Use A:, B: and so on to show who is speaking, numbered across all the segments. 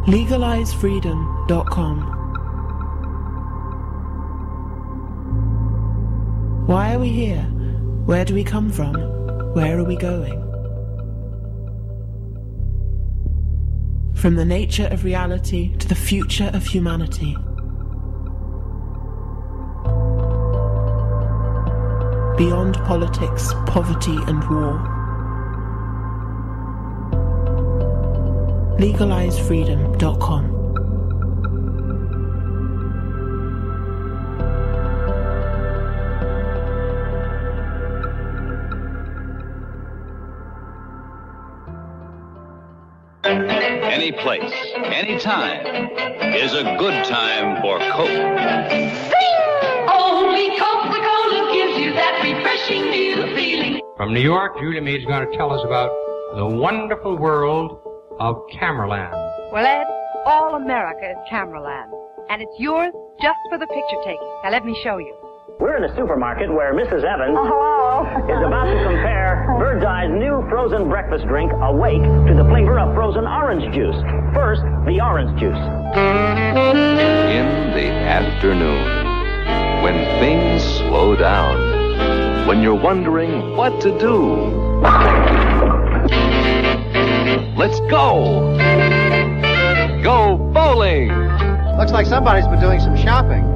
A: LegalizeFreedom.com. Why are we here? Where do we come from? Where are we going? From the nature of reality to the future of humanity. Beyond politics, poverty and war. LegalizeFreedom.com.
B: Any place, any time is a good time for Coke.
C: Only Coca-Cola gives you that refreshing new feeling.
D: From New York, Julia Meade is going to tell us about the wonderful world of Cameraland.
E: Well, Ed, all America is Cameraland, and it's yours just for the picture taking. Now, let me show you.
F: We're in a supermarket where Mrs. Evans is about to compare Bird's Eye's new frozen breakfast drink, Awake, to the flavor of frozen orange juice. First, the orange juice.
B: In the afternoon, when things slow down, when you're wondering what to do, let's go! Go bowling!
G: Looks like somebody's been doing some shopping.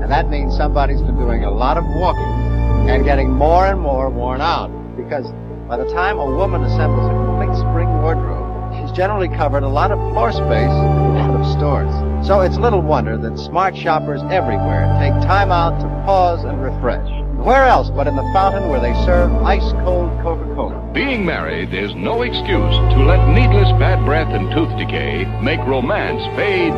G: And that means somebody's been doing a lot of walking and getting more and more worn out. Because by the time a woman assembles a complete spring wardrobe, she's generally covered a lot of floor space in a lot of stores. So it's little wonder that smart shoppers everywhere take time out to pause and refresh. Where else but in the fountain where they serve ice-cold Coca-Cola?
H: Being married is no excuse to let needless bad breath and tooth decay make romance fade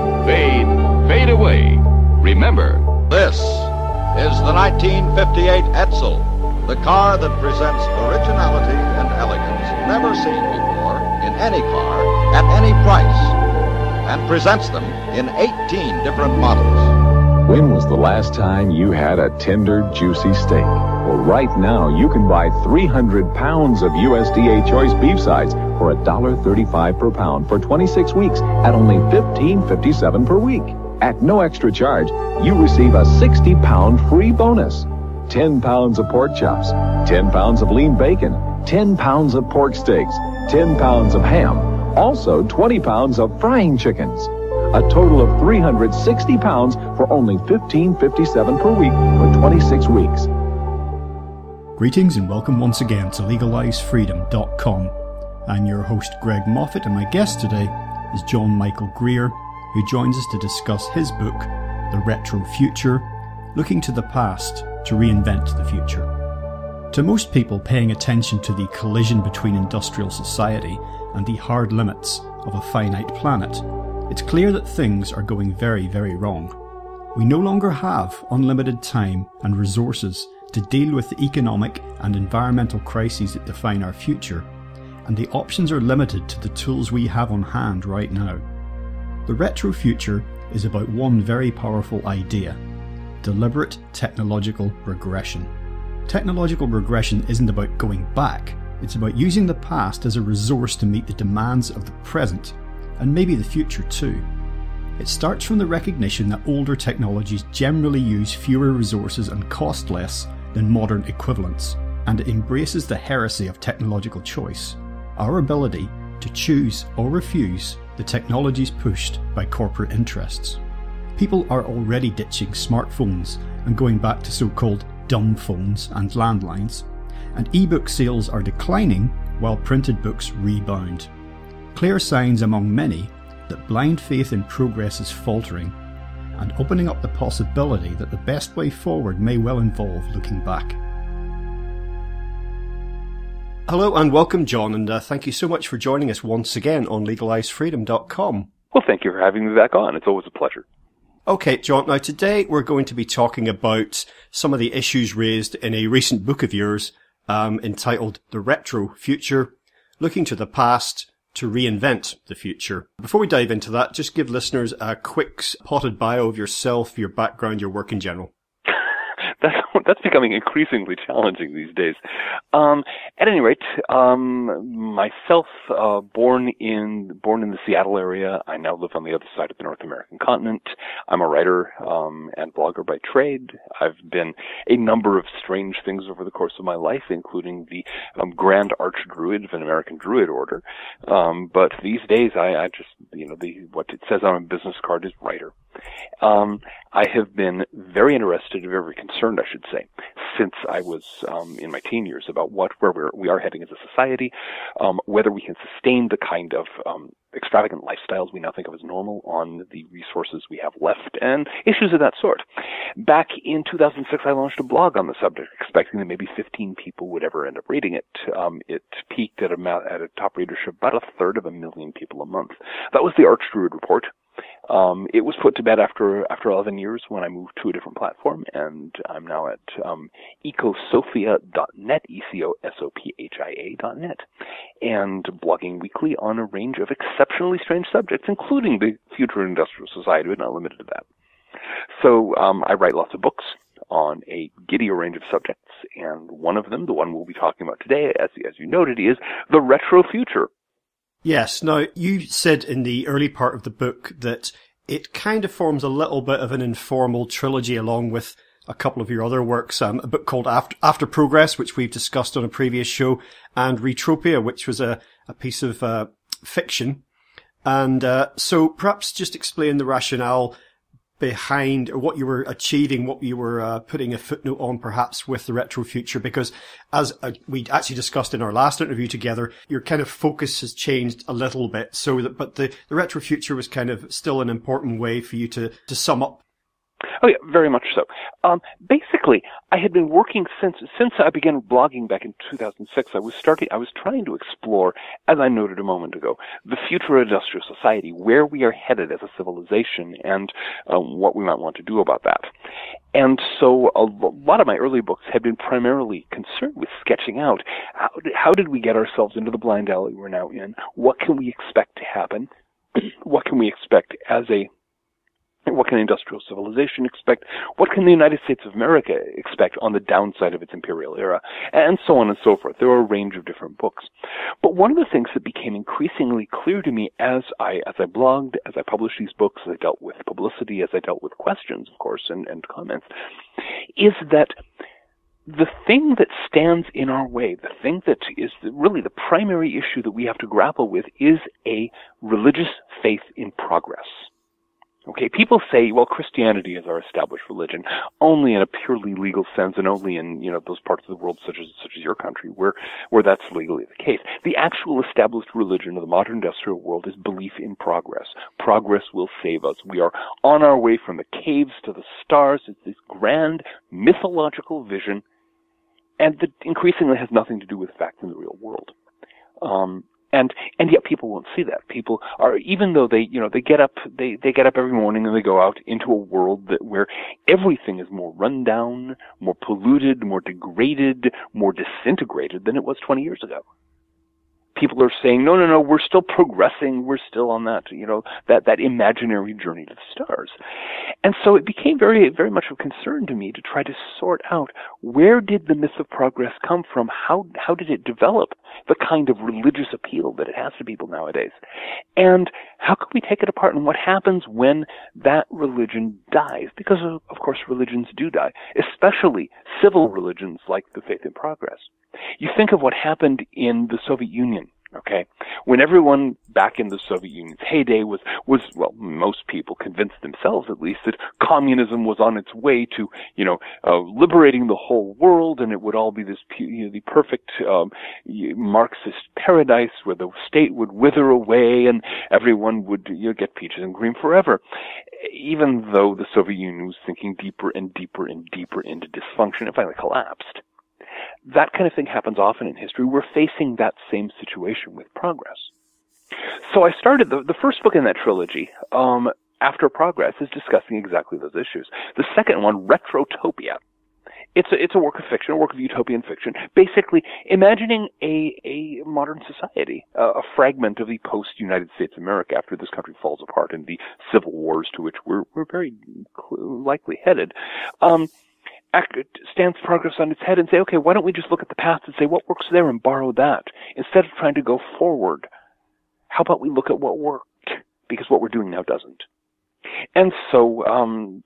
H: away. Remember,
I: this is the 1958 Edsel, the car that presents originality and elegance never seen before in any car at any price, and presents them in 18 different models.
J: When was the last time you had a tender, juicy steak? Well, right now you can buy 300 pounds of USDA choice beef sides for $1.35 per pound for 26 weeks at only $15.57 per week. At no extra charge, you receive a 60-pound free bonus. 10 pounds of pork chops, 10 pounds of lean bacon, 10 pounds of pork steaks, 10 pounds of ham, also 20 pounds of frying chickens. A total of 360 pounds for only $15.57 per week for 26 weeks.
K: Greetings and welcome once again to LegalizeFreedom.com. I'm your host Greg Moffat, and my guest today is John Michael Grier, who joins us to discuss his book, The Retro Future, Looking to the Past to Reinvent the Future. To most people paying attention to the collision between industrial society and the hard limits of a finite planet, it's clear that things are going very, very wrong. We no longer have unlimited time and resources to deal with the economic and environmental crises that define our future, and the options are limited to the tools we have on hand right now. The retro future is about one very powerful idea: deliberate technological regression. Technological regression isn't about going back, it's about using the past as a resource to meet the demands of the present, and maybe the future too. It starts from the recognition that older technologies generally use fewer resources and cost less than modern equivalents, and it embraces the heresy of technological choice, our ability to choose or refuse the technologies pushed by corporate interests. People are already ditching smartphones and going back to so-called dumb phones and landlines, and e-book sales are declining while printed books rebound. Clear signs among many that blind faith in progress is faltering, and opening up the possibility that the best way forward may well involve looking back. Hello and welcome, John, and thank you so much for joining us once again on LegalizeFreedom.com.
L: Well, thank you for having me back on. It's always a pleasure.
K: Okay, John, now today we're going to be talking about some of the issues raised in a recent book of yours entitled The Retro Future, Looking to the Past to Reinvent the Future. Before we dive into that, just give listeners a quick potted bio of yourself, your background, your work in general.
L: that's becoming increasingly challenging these days. At any rate, myself, born in the Seattle area. I now live on the other side of the North American continent. I'm a writer and blogger by trade. I've been a number of strange things over the course of my life, including the Grand Archdruid of an American Druid order. But these days, I just, what it says on a business card is writer. I have been very interested, very concerned, I should say, since I was in my teen years about where we are heading as a society, whether we can sustain the kind of extravagant lifestyles we now think of as normal on the resources we have left, and issues of that sort. Back in 2006, I launched a blog on the subject, expecting that maybe 15 people would ever end up reading it. It peaked at a top readership about 1/3 people a month. That was the Archdruid Report. It was put to bed after 11 years when I moved to a different platform, and I'm now at ecosophia.net, ecosophia.net, and blogging weekly on a range of exceptionally strange subjects, including the future industrial society, but not limited to that. So I write lots of books on a giddy range of subjects, and one of them, the one we'll be talking about today, as you noted, is the retro future.
K: Yes. Now, you said in the early part of the book that it kind of forms a little bit of an informal trilogy along with a couple of your other works, a book called After Progress, which we've discussed on a previous show, and Retropia, which was a piece of fiction. And so perhaps just explain the rationale behind, or what you were achieving, what you were putting a footnote on perhaps with the retro future, because as we actually discussed in our last interview together, your kind of focus has changed a little bit, but the retro future was kind of still an important way for you to sum up.
L: Oh yeah, very much so. Basically, I had been working since I began blogging back in 2006. I was trying to explore, as I noted a moment ago, the future of industrial society, where we are headed as a civilization, and what we might want to do about that. And so a lot of my early books had been primarily concerned with sketching out how did we get ourselves into the blind alley we're now in? What can we expect to happen? What can we expect what can industrial civilization expect? What can the United States of America expect on the downside of its imperial era? And so on and so forth. There are a range of different books. But one of the things that became increasingly clear to me as I blogged, as I published these books, as I dealt with publicity, as I dealt with questions, of course, and comments, is that the thing that stands in our way, the thing that is really the primary issue that we have to grapple with, is a religious faith in progress. Okay, people say, well, Christianity is our established religion, only in a purely legal sense, and only in, those parts of the world such as your country where that's legally the case. The actual established religion of the modern industrial world is belief in progress. Progress will save us. We are on our way from the caves to the stars. It's this grand mythological vision, and that increasingly has nothing to do with facts in the real world. And yet people won't see that. People are, even though they get up every morning and they go out into a world where everything is more run down, more polluted, more degraded, more disintegrated than it was 20 years ago. People are saying, no, we're still progressing, we're still on that, that imaginary journey to the stars. And so it became very, very much of concern to me to try to sort out, where did the myth of progress come from? How did it develop the kind of religious appeal that it has to people nowadays? And how can we take it apart, and what happens when that religion dies? Because of course religions do die, especially civil religions like the faith in progress. You think of what happened in the Soviet Union, okay? When everyone back in the Soviet Union's heyday was well, most people convinced themselves at least that communism was on its way to, liberating the whole world, and it would all be this, the perfect Marxist paradise where the state would wither away and everyone would get peaches and cream forever. Even though the Soviet Union was sinking deeper and deeper and deeper into dysfunction, it finally collapsed. That kind of thing happens often in history. We're facing that same situation with progress. So I started the first book in that trilogy, After Progress, is discussing exactly those issues. The second one, Retrotopia, it's a work of fiction, a work of utopian fiction, basically imagining a modern society, a fragment of the post-United States America after this country falls apart in the civil wars to which we're very likely headed. stands progress on its head and say, okay, why don't we just look at the past and say what works there and borrow that instead of trying to go forward? How about we look at what worked? Because what we're doing now doesn't. And so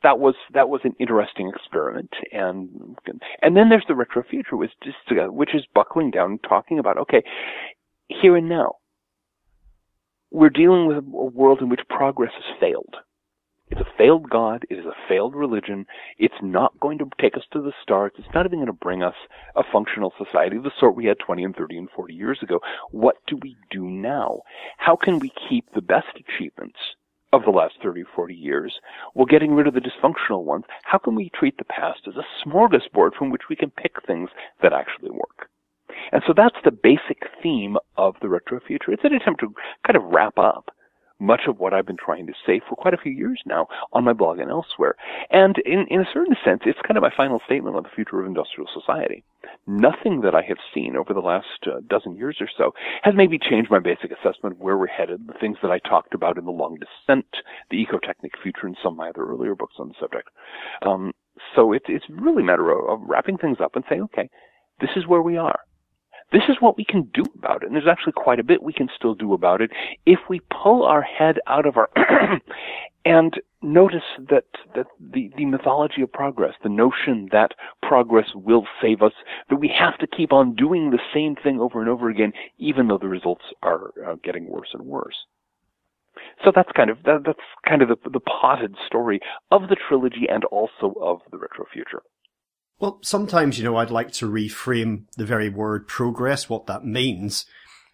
L: that was an interesting experiment. And then there's the retro future, which is buckling down and talking about, okay, here and now, we're dealing with a world in which progress has failed. It's a failed God. It is a failed religion. It's not going to take us to the stars. It's not even going to bring us a functional society of the sort we had 20 and 30 and 40 years ago. What do we do now? How can we keep the best achievements of the last 30 or 40 years while getting rid of the dysfunctional ones? How can we treat the past as a smorgasbord from which we can pick things that actually work? And so that's the basic theme of the retro future. It's an attempt to kind of wrap up much of what I've been trying to say for quite a few years now on my blog and elsewhere. And in a certain sense, it's kind of my final statement on the future of industrial society. Nothing that I have seen over the last dozen years or so has maybe changed my basic assessment of where we're headed, the things that I talked about in The Long Descent, the ecotechnic future, and some of my other earlier books on the subject. So it's really a matter of wrapping things up and saying, okay, this is where we are. This is what we can do about it. And there's actually quite a bit we can still do about it if we pull our head out of our and notice that the mythology of progress, the notion that progress will save us, that we have to keep on doing the same thing over and over again, even though the results are getting worse and worse. So that's kind of the potted story of the trilogy and also of the retro future.
K: Well, sometimes, I'd like to reframe the very word progress, what that means,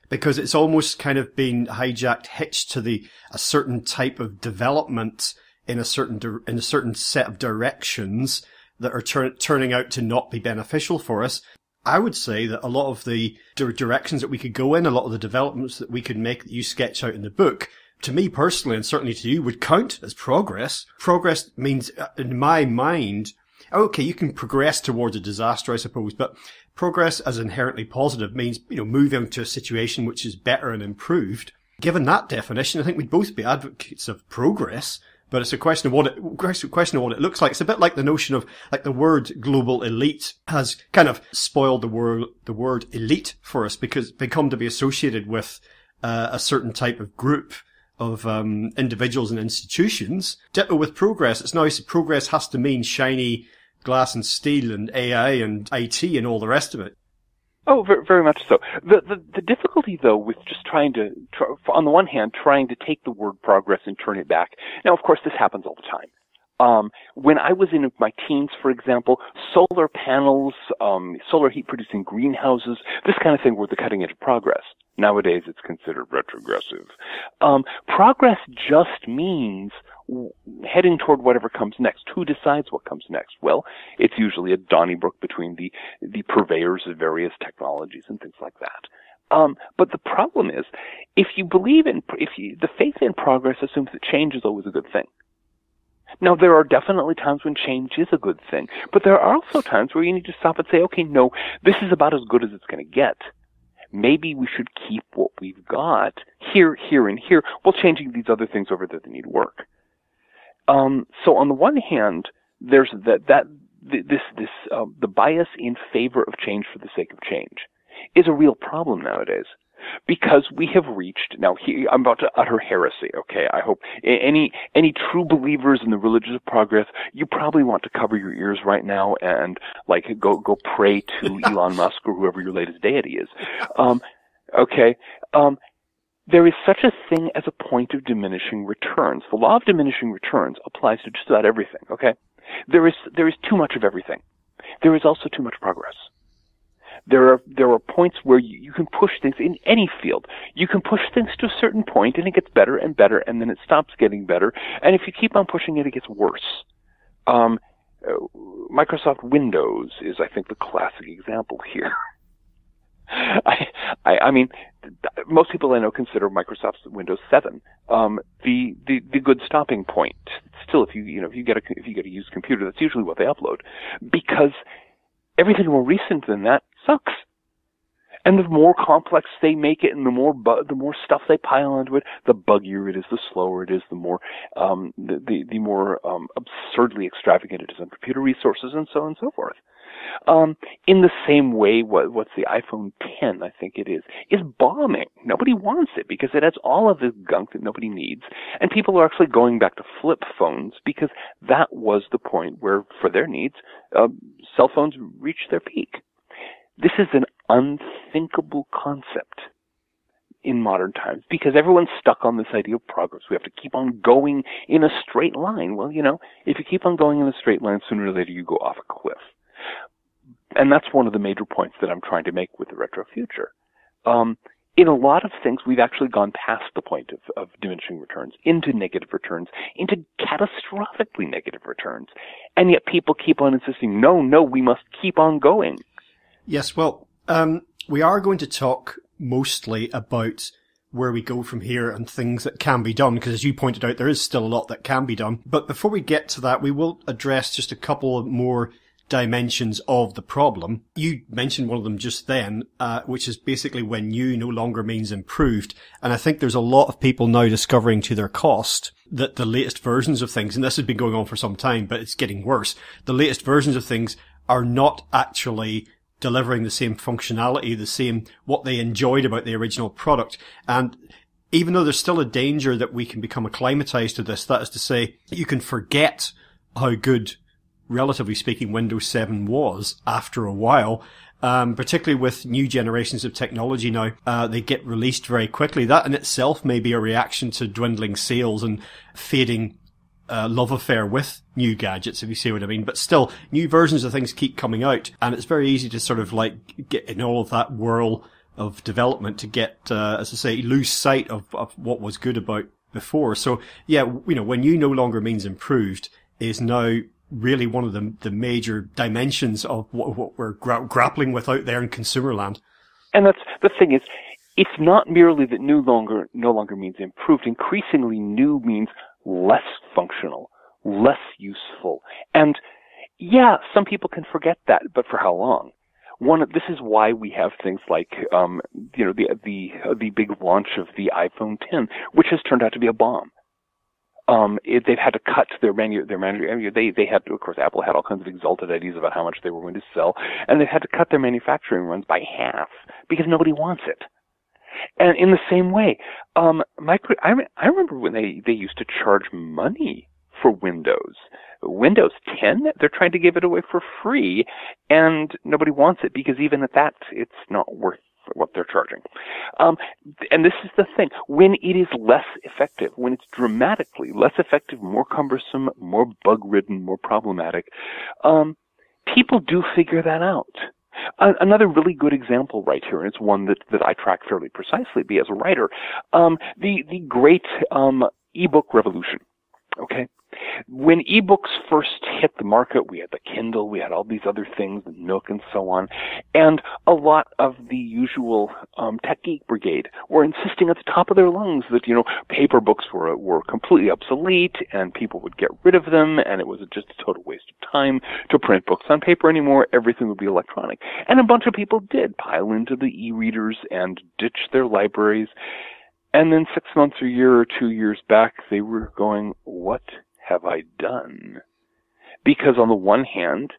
K: because it's almost kind of been hijacked, hitched to a certain type of development in a certain set of directions that are turning out to not be beneficial for us. I would say that a lot of the directions that we could go in, a lot of the developments that we could make that you sketch out in the book, to me personally, and certainly to you, would count as progress. Progress means, in my mind, okay, you can progress towards a disaster, I suppose, but progress as inherently positive means, moving to a situation which is better and improved. Given that definition, I think we'd both be advocates of progress, but it's a question of what it looks like. It's a bit like the notion of, like, the word global elite has kind of spoiled the word elite for us because they come to be associated with a certain type of group of individuals and institutions. With progress, it's now progress has to mean shiny glass and steel and AI and IT and all the rest of it.
L: Oh, very, very much so. The difficulty, though, with just trying to, on the one hand, trying to take the word progress and turn it back. Now, of course, this happens all the time. When I was in my teens, for example, solar panels, solar heat producing greenhouses, this kind of thing were the cutting edge of progress. Nowadays, it's considered retrogressive. Progress just means heading toward whatever comes next. Who decides what comes next? Well, it's usually a Donnybrook between the purveyors of various technologies and things like that. But the problem is, the faith in progress assumes that change is always a good thing. Now, there are definitely times when change is a good thing, but there are also times where you need to stop and say, okay, no, this is about as good as it's going to get. Maybe we should keep what we've got here, and here, while changing these other things over that need work. So on the one hand, there's the bias in favor of change for the sake of change is a real problem nowadays. Because we have reached, now here, I'm about to utter heresy, okay? I hope any true believers in the religion of progress, you probably want to cover your ears right now and, like, go pray to Elon Musk or whoever your latest deity is. There is such a thing as a point of diminishing returns. The law of diminishing returns applies to just about everything, okay? There is too much of everything. There is also too much progress. There are points where you can push things in any field. You can push things to a certain point and it gets better and better and then it stops getting better. And if you keep on pushing it, it gets worse. Microsoft Windows is, I think, the classic example here. I mean, most people I know consider Microsoft's Windows 7 the good stopping point. Still, if you get a used computer, that's usually what they upload, because everything more recent than that sucks. And the more complex they make it, and the more stuff they pile onto it, the buggier it is, the slower it is, the more the more absurdly extravagant it is on computer resources, and so on and so forth. In the same way, what's the iPhone 10, I think it is bombing. Nobody wants it because it has all of this gunk that nobody needs, and people are actually going back to flip phones because that was the point where, for their needs, cell phones reached their peak. This is an unthinkable concept in modern times because everyone's stuck on this idea of progress. We have to keep on going in a straight line. Well, if you keep on going in a straight line, sooner or later you go off a cliff. And that's one of the major points that I'm trying to make with the retro future. In a lot of things, we've actually gone past the point of diminishing returns, into negative returns, into catastrophically negative returns. And yet people keep on insisting, no, we must keep on going.
K: Yes, well, we are going to talk mostly about where we go from here and things that can be done, because as you pointed out, there is still a lot that can be done. But before we get to that, we will address just a couple more dimensions of the problem. You mentioned one of them just then, which is basically when new no longer means improved. And I think there's a lot of people now discovering to their cost that the latest versions of things, and this has been going on for some time, but it's getting worse, the latest versions of things are not actually delivering the same functionality, the same what they enjoyed about the original product. And even though there's still a danger that we can become acclimatized to this, that is to say, you can forget how good, relatively speaking, Windows 7 was after a while, particularly with new generations of technology now. They get released very quickly. That in itself may be a reaction to dwindling sales and fading love affair with new gadgets, if you see what I mean. But still, new versions of things keep coming out, and it's very easy to sort of like get in all of that whirl of development to get, as I say, lose sight of what was good about before. So yeah, when new no longer means improved is now really one of the major dimensions of what we're grappling with out there in consumer land.
L: And that's the thing is, it's not merely that no longer means improved. Increasingly, new means less functional, less useful. And yeah, some people can forget that, but for how long? This is why we have things like, the big launch of the iPhone 10, which has turned out to be a bomb. They've had to cut their menu. They had to, of course, Apple had all kinds of exalted ideas about how much they were going to sell, and they've had to cut their manufacturing runs by half because nobody wants it. And in the same way, I remember when they used to charge money for Windows. Windows 10, they're trying to give it away for free, and nobody wants it because even at that, it's not worth what they're charging. And this is the thing. When it is less effective, when it's dramatically less effective, more cumbersome, more bug-ridden, more problematic, people do figure that out. Another really good example right here, and it's one that I track fairly precisely as a writer, the great ebook revolution. Okay? When ebooks first hit the market, we had the Kindle, we had all these other things, the Nook and so on, and a lot of the usual tech geek brigade were insisting at the top of their lungs that, paper books were completely obsolete and people would get rid of them, and it was just a total waste of time to print books on paper anymore. Everything would be electronic. And a bunch of people did pile into the e-readers and ditch their libraries. And then 6 months, a year, or 2 years back, they were going, what have I done? Because on the one hand,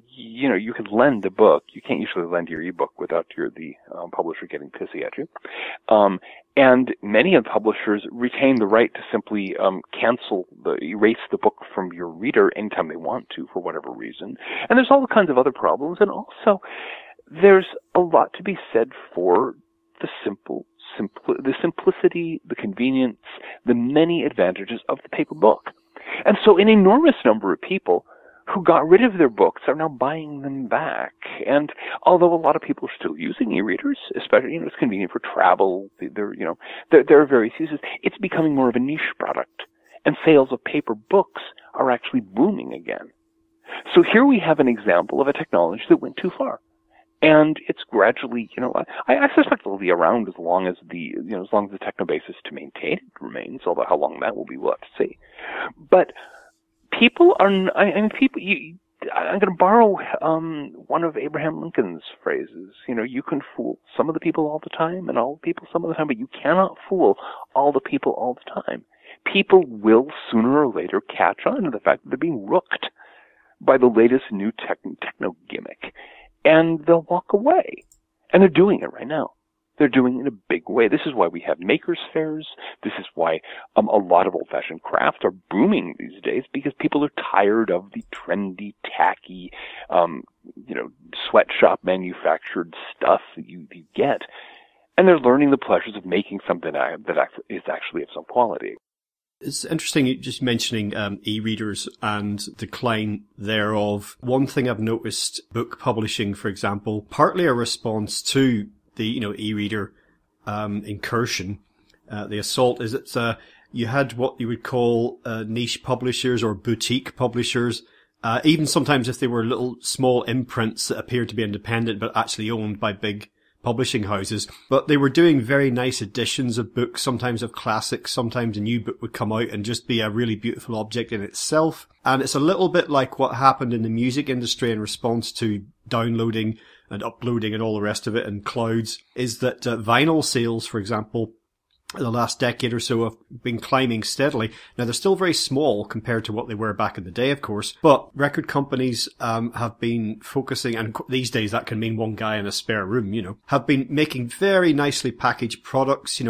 L: you can lend a book. You can't usually lend your ebook without the publisher getting pissy at you. And many of the publishers retain the right to simply erase the book from your reader anytime they want to for whatever reason. And there's all kinds of other problems. And also, there's a lot to be said for the simplicity, the convenience, the many advantages of the paper book. And so an enormous number of people who got rid of their books are now buying them back. And although a lot of people are still using e-readers, especially, it's convenient for travel, there are various uses, it's becoming more of a niche product. And sales of paper books are actually booming again. So here we have an example of a technology that went too far. And it's gradually, I suspect it'll be around as long as the technobasis to maintain it remains, although how long that will be, we'll have to see. But people are, I'm going to borrow one of Abraham Lincoln's phrases. You can fool some of the people all the time and all the people some of the time, but you cannot fool all the people all the time. People will sooner or later catch on to the fact that they're being rooked by the latest new techno gimmick, and they'll walk away. And they're doing it right now. They're doing it in a big way. This is why we have makers fairs. This is why a lot of old-fashioned crafts are booming these days, because people are tired of the trendy, tacky, sweatshop manufactured stuff that you get. And they're learning the pleasures of making something that is actually of some quality.
K: It's interesting you just mentioning e-readers and decline thereof. One thing I've noticed, book publishing, for example, partly a response to the e-reader incursion, the assault, is that you had what you would call niche publishers or boutique publishers, even sometimes if they were little small imprints that appeared to be independent but actually owned by big publishing houses, but they were doing very nice editions of books, sometimes of classics, sometimes a new book would come out and just be a really beautiful object in itself. And it's a little bit like what happened in the music industry in response to downloading and uploading and all the rest of it and clouds, is that vinyl sales, for example, the last decade or so have been climbing steadily. Now, they're still very small compared to what they were back in the day, of course, but record companies have been focusing, and these days that can mean one guy in a spare room, have been making very nicely packaged products,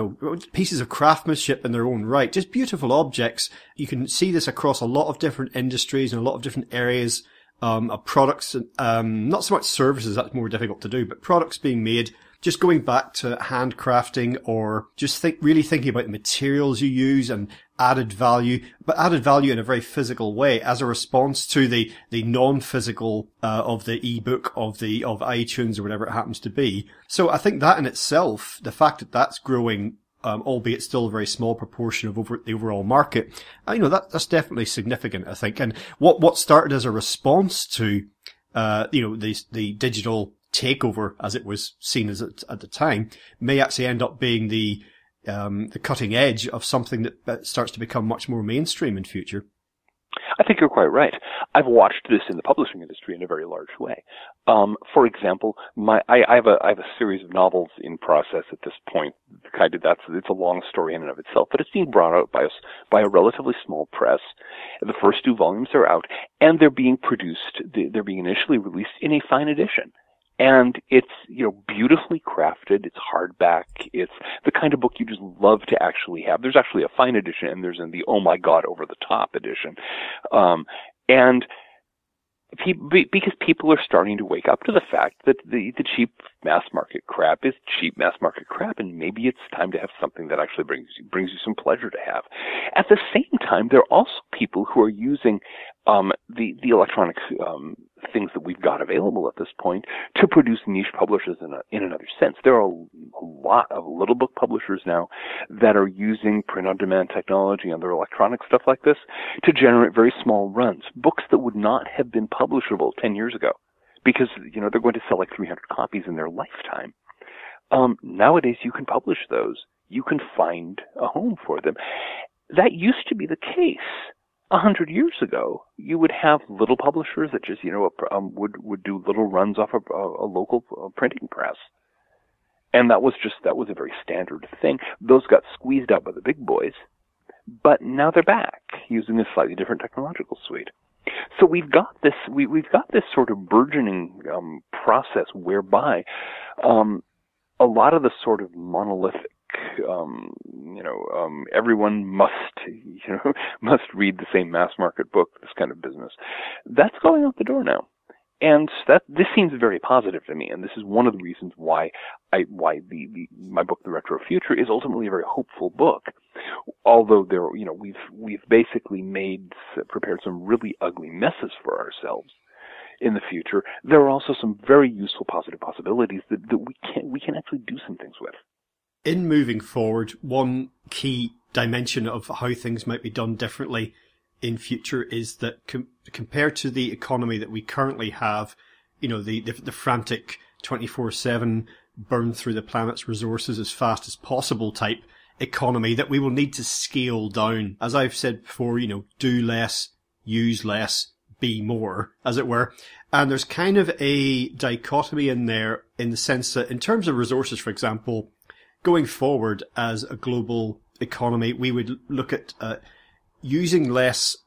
K: pieces of craftsmanship in their own right, just beautiful objects. You can see this across a lot of different industries and a lot of different areas of products, not so much services, that's more difficult to do, but products being made. Just going back to handcrafting, or just really thinking about the materials you use and added value, but added value in a very physical way as a response to the non-physical, of the ebook, of iTunes or whatever it happens to be. So I think that in itself, the fact that that's growing, albeit still a very small proportion of the overall market, that's definitely significant, I think. And what started as a response to, the digital takeover, as it was seen as at the time, may actually end up being the cutting edge of something that starts to become much more mainstream in future.
L: I think you're quite right. I've watched this in the publishing industry in a very large way. For example, I have a series of novels in process at this point. It's a long story in and of itself, but it's being brought out by a relatively small press. The first 2 volumes are out, and they're being produced. They're being initially released in a fine edition. And it's, beautifully crafted. It's hardback. It's the kind of book you just love to actually have. There's actually a fine edition, and there's the oh my god over the top edition. Because people are starting to wake up to the fact that the cheap mass market crap is cheap mass market crap, and maybe it's time to have something that actually brings you some pleasure to have. At the same time, there are also people who are using the electronic things that we've got available at this point to produce niche publishers in another sense. There are a lot of little book publishers now that are using print-on-demand technology and their electronic stuff like this to generate very small runs, books that would not have been publishable 10 years ago because, they're going to sell like 300 copies in their lifetime. Nowadays, you can publish those. You can find a home for them. That used to be the case 100 years ago. You would have little publishers that just, would do little runs off a local printing press. And that was a very standard thing. Those got squeezed out by the big boys, but now they're back using a slightly different technological suite. So we've got this sort of burgeoning process whereby a lot of the sort of monolithic, everyone must read the same mass market book, this kind of business, that's going out the door now. And this seems very positive to me, and this is one of the reasons why my book, The Retro Future, is ultimately a very hopeful book. Although we've basically prepared some really ugly messes for ourselves in the future, there are also some very useful positive possibilities that we can actually do some things with.
K: In moving forward, one key dimension of how things might be done differently in future is that compared to the economy that we currently have, the frantic 24/7 burn through the planet's resources as fast as possible type economy, that we will need to scale down. As I've said before, do less, use less, be more, as it were. And there's kind of a dichotomy in there in the sense that in terms of resources, for example, going forward as a global economy, we would look at using less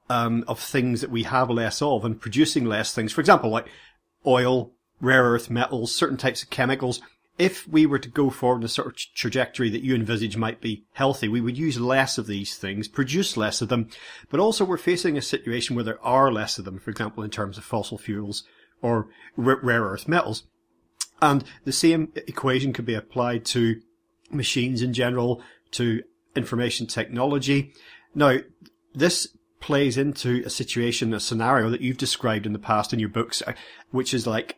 K: of things that we have less of and producing less things. For example, like oil, rare earth metals, certain types of chemicals. If we were to go forward in a sort of trajectory that you envisage might be healthy, we would use less of these things, produce less of them, but also we're facing a situation where there are less of them, for example, in terms of fossil fuels or rare earth metals. And the same equation could be applied to machines in general, to information technology. Now, this plays into a situation, a scenario that you've described in the past in your books, which is like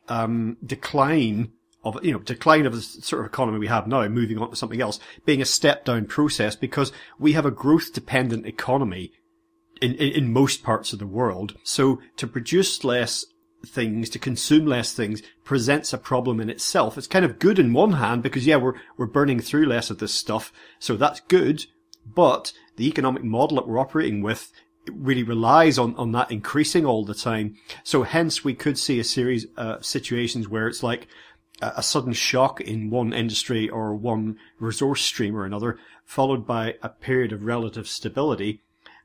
K: decline of the sort of economy we have now, moving on to something else, being a step down process, because we have a growth dependent economy in most parts of the world. So to produce less things, to consume less things, presents a problem in itself. It's kind of good in one hand because, yeah, we're burning through less of this stuff, so that's good, but the economic model that we're operating with really relies on that increasing all the time. So hence we could see a series of situations where it's like a sudden shock in one industry or one resource stream or another, followed by a period of relative stability.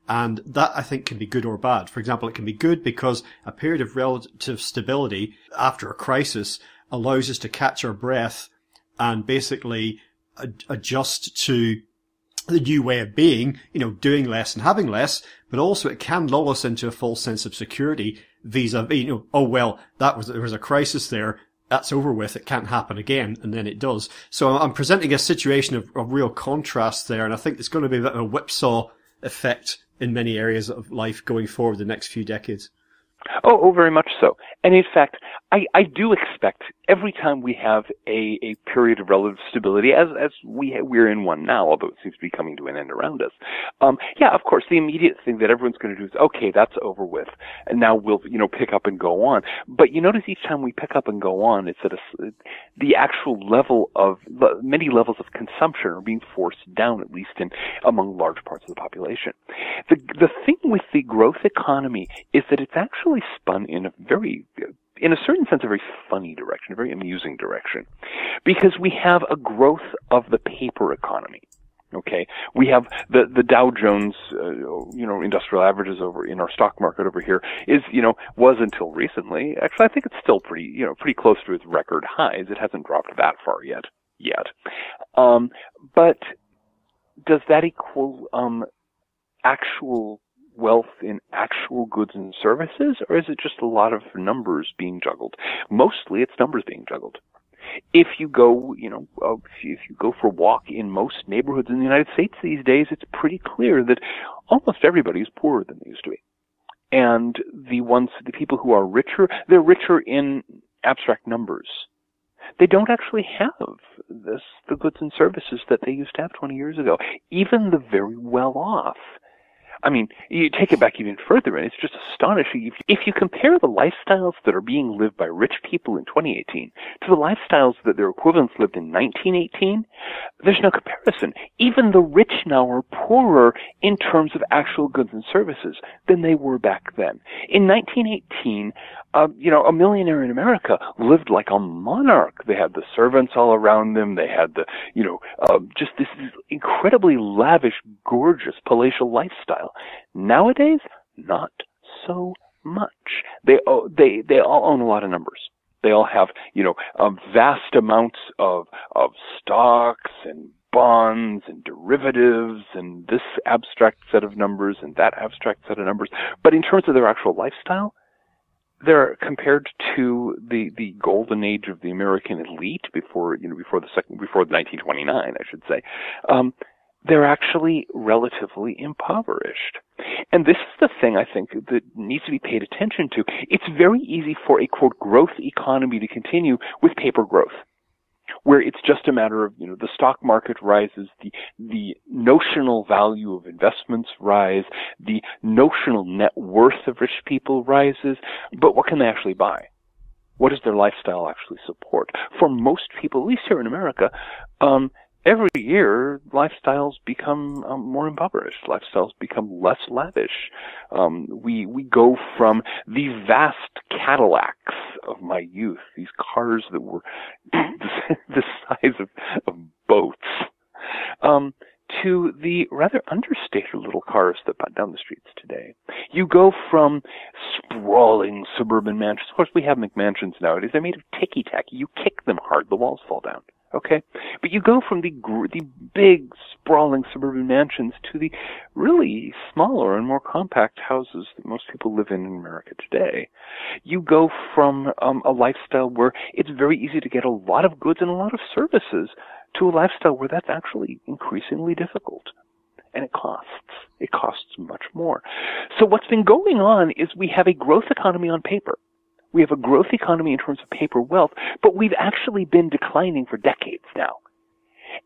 K: And that, I think, can be good or bad. For example, it can be good because a period of relative stability after a crisis allows us to catch our breath and basically adjust to the new way of being, doing less and having less. But also it can lull us into a false sense of security vis-a-vis, oh, well, there was a crisis there. That's over with. It can't happen again. And then it does. So I'm presenting a situation of real contrast there. And I think it's going to be a bit of a whipsaw effect in many areas of life going forward the next few decades.
L: Oh, very much so. And in fact, I do expect every time we have a period of relative stability, as we're in one now, although it seems to be coming to an end around us. Yeah, of course, the immediate thing that everyone's going to do is, okay, that's over with, and now we'll pick up and go on. But you notice each time we pick up and go on, it's at the actual level of many levels of consumption are being forced down, at least among large parts of the population. The thing with the growth economy is that it's actually spun in a certain sense, a very funny direction, a very amusing direction, because we have a growth of the paper economy. Okay, we have the Dow Jones, industrial averages over in our stock market over here was until recently. Actually, I think it's still pretty close to its record highs. It hasn't dropped that far yet. But does that equal actual wealth in actual goods and services, or is it just a lot of numbers being juggled? Mostly it's numbers being juggled. If you go, if you go for a walk in most neighborhoods in the United States these days, it's pretty clear that almost everybody is poorer than they used to be. And the people who are richer, they're richer in abstract numbers. They don't actually have the goods and services that they used to have 20 years ago. Even the very well off. I mean, you take it back even further, and it's just astonishing. If you compare the lifestyles that are being lived by rich people in 2018 to the lifestyles that their equivalents lived in 1918, there's no comparison. Even the rich now are poorer in terms of actual goods and services than they were back then. In 1918, a millionaire in America lived like a monarch. They had the servants all around them. They had just this incredibly lavish, gorgeous, palatial lifestyle. Nowadays, not so much. They all own a lot of numbers. They all have, vast amounts of stocks and bonds and derivatives and this abstract set of numbers and that abstract set of numbers. But in terms of their actual lifestyle, they're compared to the golden age of the American elite before 1929, I should say. They're actually relatively impoverished. And this is the thing I think that needs to be paid attention to. It's very easy for a, quote, growth economy to continue with paper growth, where it's just a matter of, the stock market rises, the notional value of investments rise, the notional net worth of rich people rises, but what can they actually buy? What does their lifestyle actually support? For most people, at least here in America, every year, lifestyles become more impoverished. Lifestyles become less lavish. We go from the vast Cadillacs of my youth, these cars that were the size of boats, to the rather understated little cars that butt down the streets today. You go from sprawling suburban mansions. Of course, we have McMansions nowadays. They're made of ticky-tacky. You kick them hard, the walls fall down. Okay? But you go from the big, sprawling suburban mansions to the really smaller and more compact houses that most people live in America today. You go from a lifestyle where it's very easy to get a lot of goods and a lot of services to a lifestyle where that's actually increasingly difficult. And it costs. It costs much more. So what's been going on is we have a growth economy on paper. We have a growth economy in terms of paper wealth, but we've actually been declining for decades now.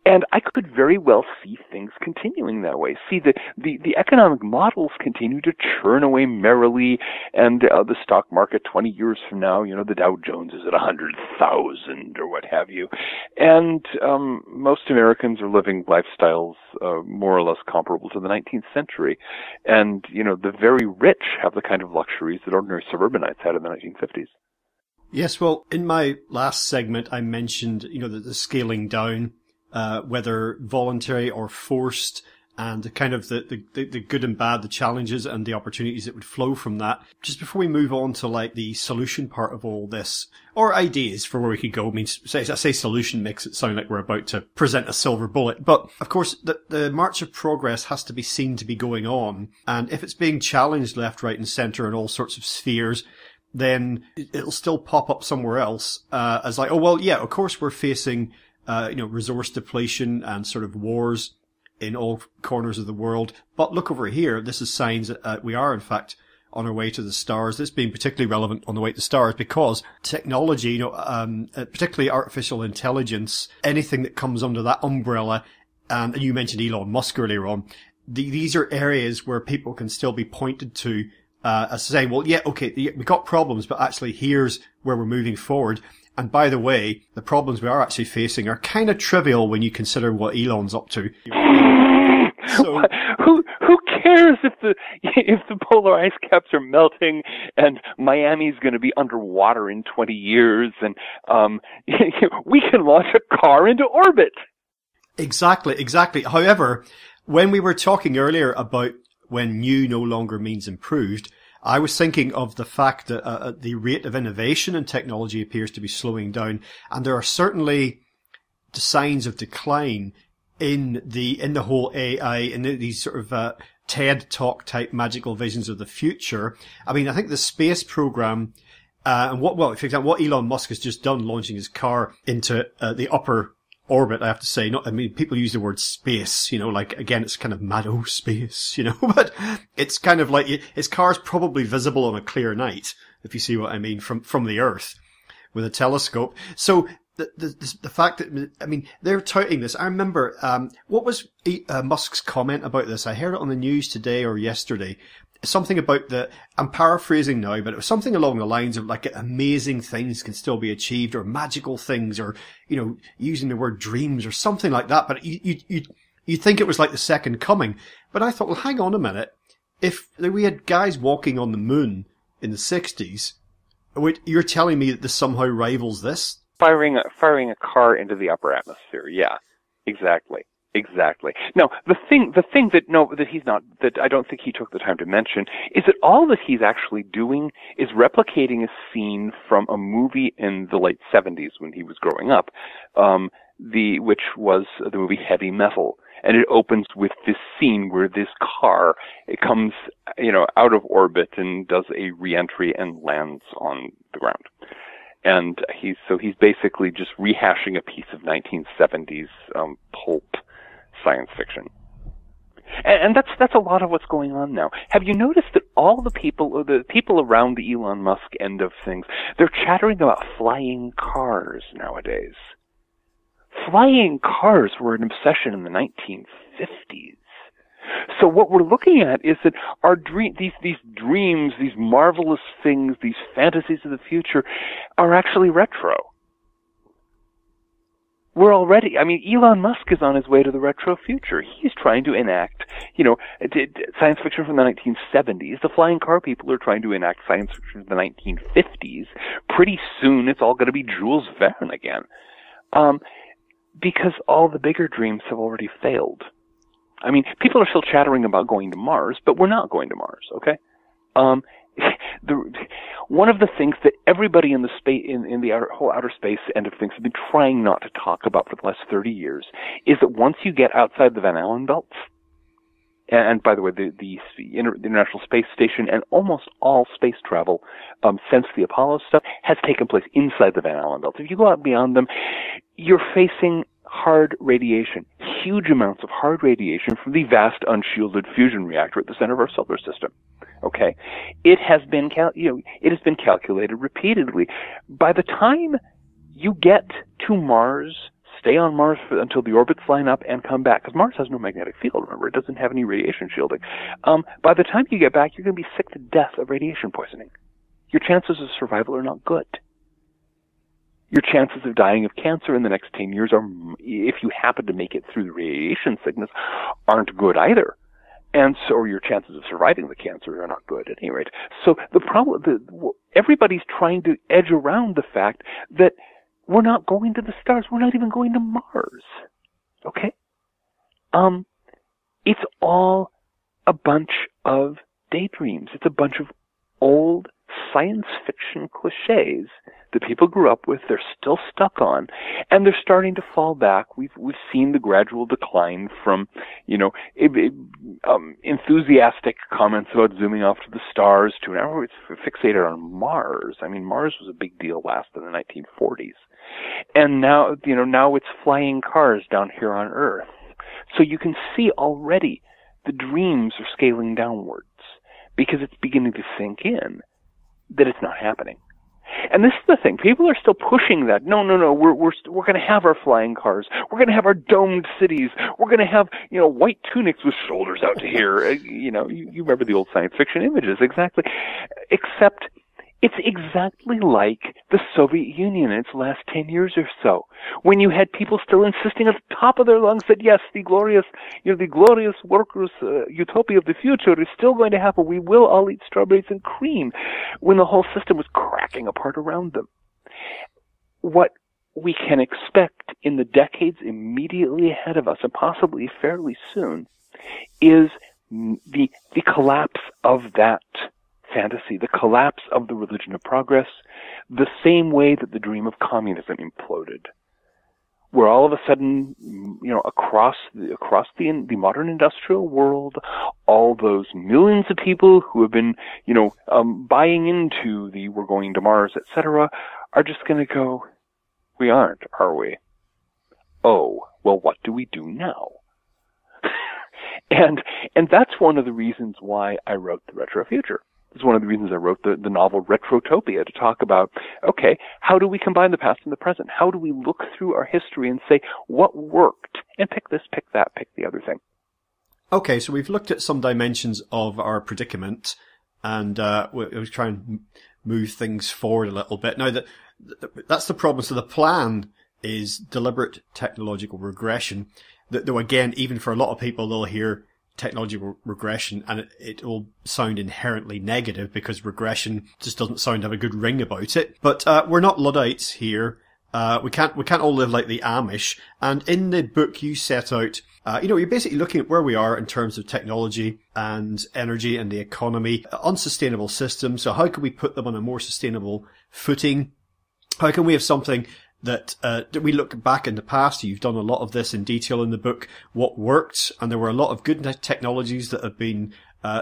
L: And I could very well see things continuing that way. See, the economic models continue to churn away merrily, and the stock market 20 years from now, the Dow Jones is at 100,000 or what have you. And most Americans are living lifestyles more or less comparable to the 19th century. And, the very rich have the kind of luxuries that ordinary suburbanites had in the 1950s.
K: Yes, well, in my last segment, I mentioned, the scaling down, whether voluntary or forced, and the kind of the good and bad, the challenges and the opportunities that would flow from that. Just before we move on to like the solution part of all this, or ideas for where we could go. I mean, I say solution makes it sound like we're about to present a silver bullet, but of course the march of progress has to be seen to be going on, and if it's being challenged left, right and centre in all sorts of spheres, then it'll still pop up somewhere else, as like, oh well, yeah, of course we're facing resource depletion and sort of wars in all corners of the world. But look over here. This is signs that we are, in fact, on our way to the stars. This being particularly relevant on the way to the stars because technology, particularly artificial intelligence, anything that comes under that umbrella, and you mentioned Elon Musk earlier on, these are areas where people can still be pointed to as saying, well, yeah, okay, we got problems, but actually here's where we're moving forward. And by the way, the problems we are actually facing are kind of trivial when you consider what Elon's up to. So,
L: who cares if the polar ice caps are melting and Miami's going to be underwater in 20 years and we can launch a car into orbit.
K: Exactly. However, when we were talking earlier about when new no longer means improved, I was thinking of the fact that the rate of innovation in technology appears to be slowing down, and there are certainly signs of decline in the whole AI, in these sort of TED Talk type magical visions of the future. I mean, I think the space program, and for example, what Elon Musk has just done, launching his car into the upper orbit, I have to say. People use the word space, again, it's kind of mad, space, but it's kind of like his car's probably visible on a clear night, if you see what I mean, from the Earth with a telescope. So the fact that, they're touting this. I remember, what was Musk's comment about this? I heard it on the news today or yesterday. Something about I'm paraphrasing now, but it was something along the lines of like amazing things can still be achieved, or magical things, or, using the word dreams or something like that. But you'd think it was like the second coming. But I thought, well, hang on a minute. If we had guys walking on the moon in the 60s, you're telling me that this somehow rivals this?
L: Firing a car into the upper atmosphere. Yeah, exactly. Now, the thing that I don't think he took the time to mention is that all that he's actually doing is replicating a scene from a movie in the late 70s when he was growing up, which was the movie Heavy Metal. And it opens with this scene where this car, it comes, out of orbit and does a re-entry and lands on the ground. And he's basically just rehashing a piece of 1970s pulp science fiction. And that's a lot of what's going on now. Have you noticed that all the people around the Elon Musk end of things, they're chattering about flying cars nowadays. Flying cars were an obsession in the 1950s. So what we're looking at is that our these dreams, these marvelous things, these fantasies of the future are actually retro. We're already, I mean, Elon Musk is on his way to the retro future. He's trying to enact, science fiction from the 1970s. The flying car people are trying to enact science fiction from the 1950s. Pretty soon it's all going to be Jules Verne again. Because all the bigger dreams have already failed. I mean, people are still chattering about going to Mars, but we're not going to Mars, okay? One of the things that everybody in the space, in the whole outer space end of things have been trying not to talk about for the last 30 years is that once you get outside the Van Allen belts, and by the way, the International Space Station and almost all space travel since the Apollo stuff has taken place inside the Van Allen belts. If you go out beyond them, you're facing hard radiation, huge amounts of hard radiation from the vast unshielded fusion reactor at the center of our solar system. Okay, it has been calculated repeatedly. By the time you get to Mars, stay on Mars until the orbits line up and come back, because Mars has no magnetic field. Remember, it doesn't have any radiation shielding. By the time you get back, you're going to be sick to death of radiation poisoning. Your chances of survival are not good. Your chances of dying of cancer in the next 10 years are, if you happen to make it through the radiation sickness, aren't good either. And so your chances of surviving the cancer are not good at any rate. So the problem, everybody's trying to edge around the fact that we're not going to the stars. We're not even going to Mars. Okay? It's all a bunch of daydreams. It's a bunch of old science fiction cliches that people grew up with, they're still stuck on, and they're starting to fall back. We've seen the gradual decline from, enthusiastic comments about zooming off to the stars to now it's fixated on Mars. I mean, Mars was a big deal last in the 1940s. And now, now it's flying cars down here on Earth. So you can see already the dreams are scaling downwards because it's beginning to sink in that it's not happening. And this is the thing. People are still pushing that. No. We're going to have our flying cars. We're going to have our domed cities. We're going to have, white tunics with shoulders out to here. You remember the old science fiction images. Exactly. Except it's exactly like the Soviet Union in its last 10 years or so, when you had people still insisting at the top of their lungs that yes, the glorious workers' utopia of the future is still going to happen. We will all eat strawberries and cream, when the whole system was cracking apart around them. What we can expect in the decades immediately ahead of us, and possibly fairly soon, is the collapse of that fantasy, the collapse of the religion of progress, the same way that the dream of communism imploded, where all of a sudden, across the modern industrial world, all those millions of people who have been, buying into the we're going to Mars, etc., are just going to go, we aren't, are we? Oh, well, what do we do now? and that's one of the reasons why I wrote The Retro Future. It's one of the reasons I wrote the novel Retrotopia, to talk about, okay, how do we combine the past and the present? How do we look through our history and say, what worked? And pick this, pick that, pick the other thing.
K: Okay, so we've looked at some dimensions of our predicament, and we'll try and move things forward a little bit. Now, that's the problem. So the plan is deliberate technological regression. Though again, even for a lot of people, they'll hear technological regression and it will sound inherently negative because regression just doesn't sound to have a good ring about it. But we're not Luddites here. We can't all live like the Amish. And in the book you set out, you're basically looking at where we are in terms of technology and energy and the economy, unsustainable systems. So how can we put them on a more sustainable footing? How can we have something that we look back in the past? You've done a lot of this in detail in the book, what worked, and there were a lot of good technologies that have been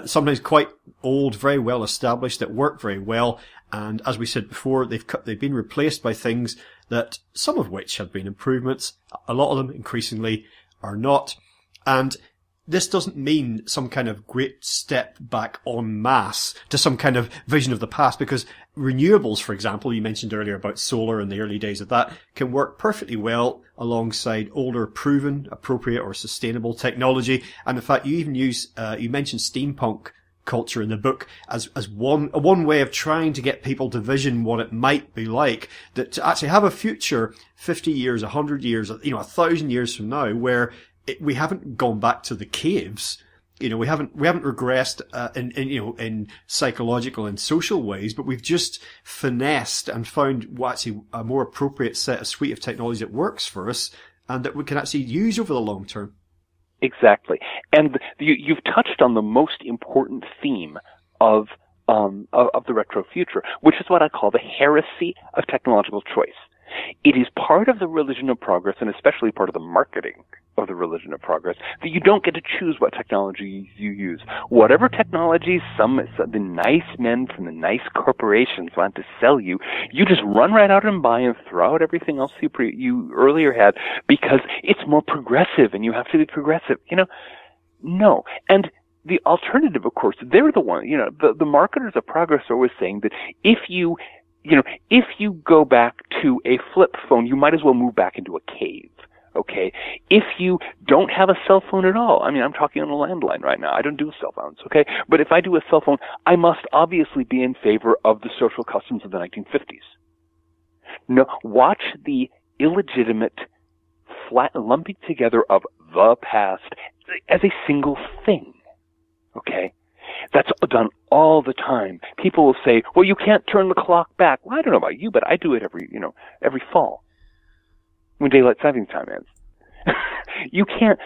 K: sometimes quite old, very well established, that work very well, and as we said before, they've been replaced by things that some of which have been improvements, a lot of them increasingly are not, and this doesn't mean some kind of great step back en masse to some kind of vision of the past, because renewables, for example, you mentioned earlier about solar in the early days of that, can work perfectly well alongside older, proven, appropriate or sustainable technology. And in fact, you even you mentioned steampunk culture in the book as one way of trying to get people to vision what it might be like, that to actually have a future 50 years, 100 years, 1,000 years from now where we haven't gone back to the caves. We haven't regressed, in psychological and social ways, but we've just finessed and found actually a more appropriate suite of technology that works for us and that we can actually use over the long term.
L: Exactly. And you've touched on the most important theme of the retro future, which is what I call the heresy of technological choice. It is part of the religion of progress, and especially part of the marketing of the religion of progress, that you don't get to choose what technologies you use. Whatever technologies the nice men from the nice corporations want to sell you, you just run right out and buy and throw out everything else you earlier had because it's more progressive and you have to be progressive. No. And the alternative, of course, they're the one, the marketers of progress are always saying that if you go back to a flip phone, you might as well move back into a cave. Okay? If you don't have a cell phone at all, I'm talking on a landline right now. I don't do cell phones, okay? But if I do a cell phone, I must obviously be in favor of the social customs of the 1950s. No, watch the illegitimate flat lumping together of the past as a single thing. Okay? That's done all the time. People will say, well, you can't turn the clock back. Well, I don't know about you, but I do it every fall when daylight savings time ends. You can't,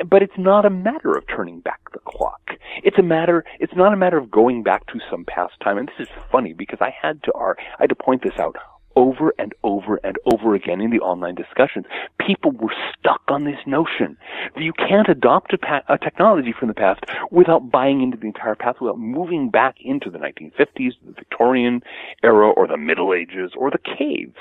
L: but it's not a matter of turning back the clock. It's not a matter of going back to some past time. And this is funny because I had to point this out over and over and over again in the online discussions. People were stuck on this notion that you can't adopt a technology from the past without buying into the entire path, without moving back into the 1950s, the Victorian era, or the Middle Ages, or the caves.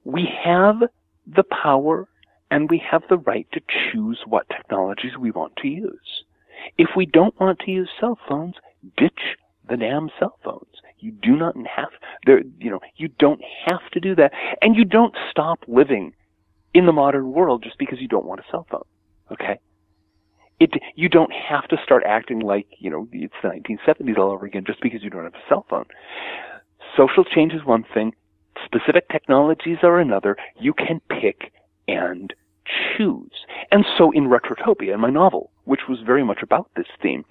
L: We have the power and we have the right to choose what technologies we want to use. If we don't want to use cell phones, ditch the damn cell phones. You do not have, you don't have to do that. And you don't stop living in the modern world just because you don't want a cell phone. Okay? You don't have to start acting like, it's the 1970s all over again just because you don't have a cell phone. Social change is one thing. Specific technologies are another. You can pick and choose. And so in Retrotopia, in my novel, which was very much about this theme,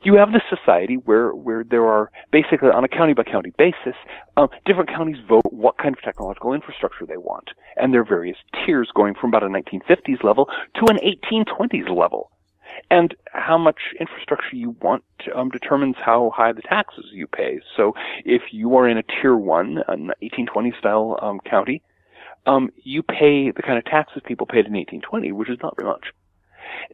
L: you have this society where there are basically, on a county-by-county basis, different counties vote what kind of technological infrastructure they want. And there are various tiers going from about a 1950s level to an 1820s level. And how much infrastructure you want determines how high the taxes you pay. So if you are in a Tier 1, an 1820-style county, you pay the kind of taxes people paid in 1820, which is not very much.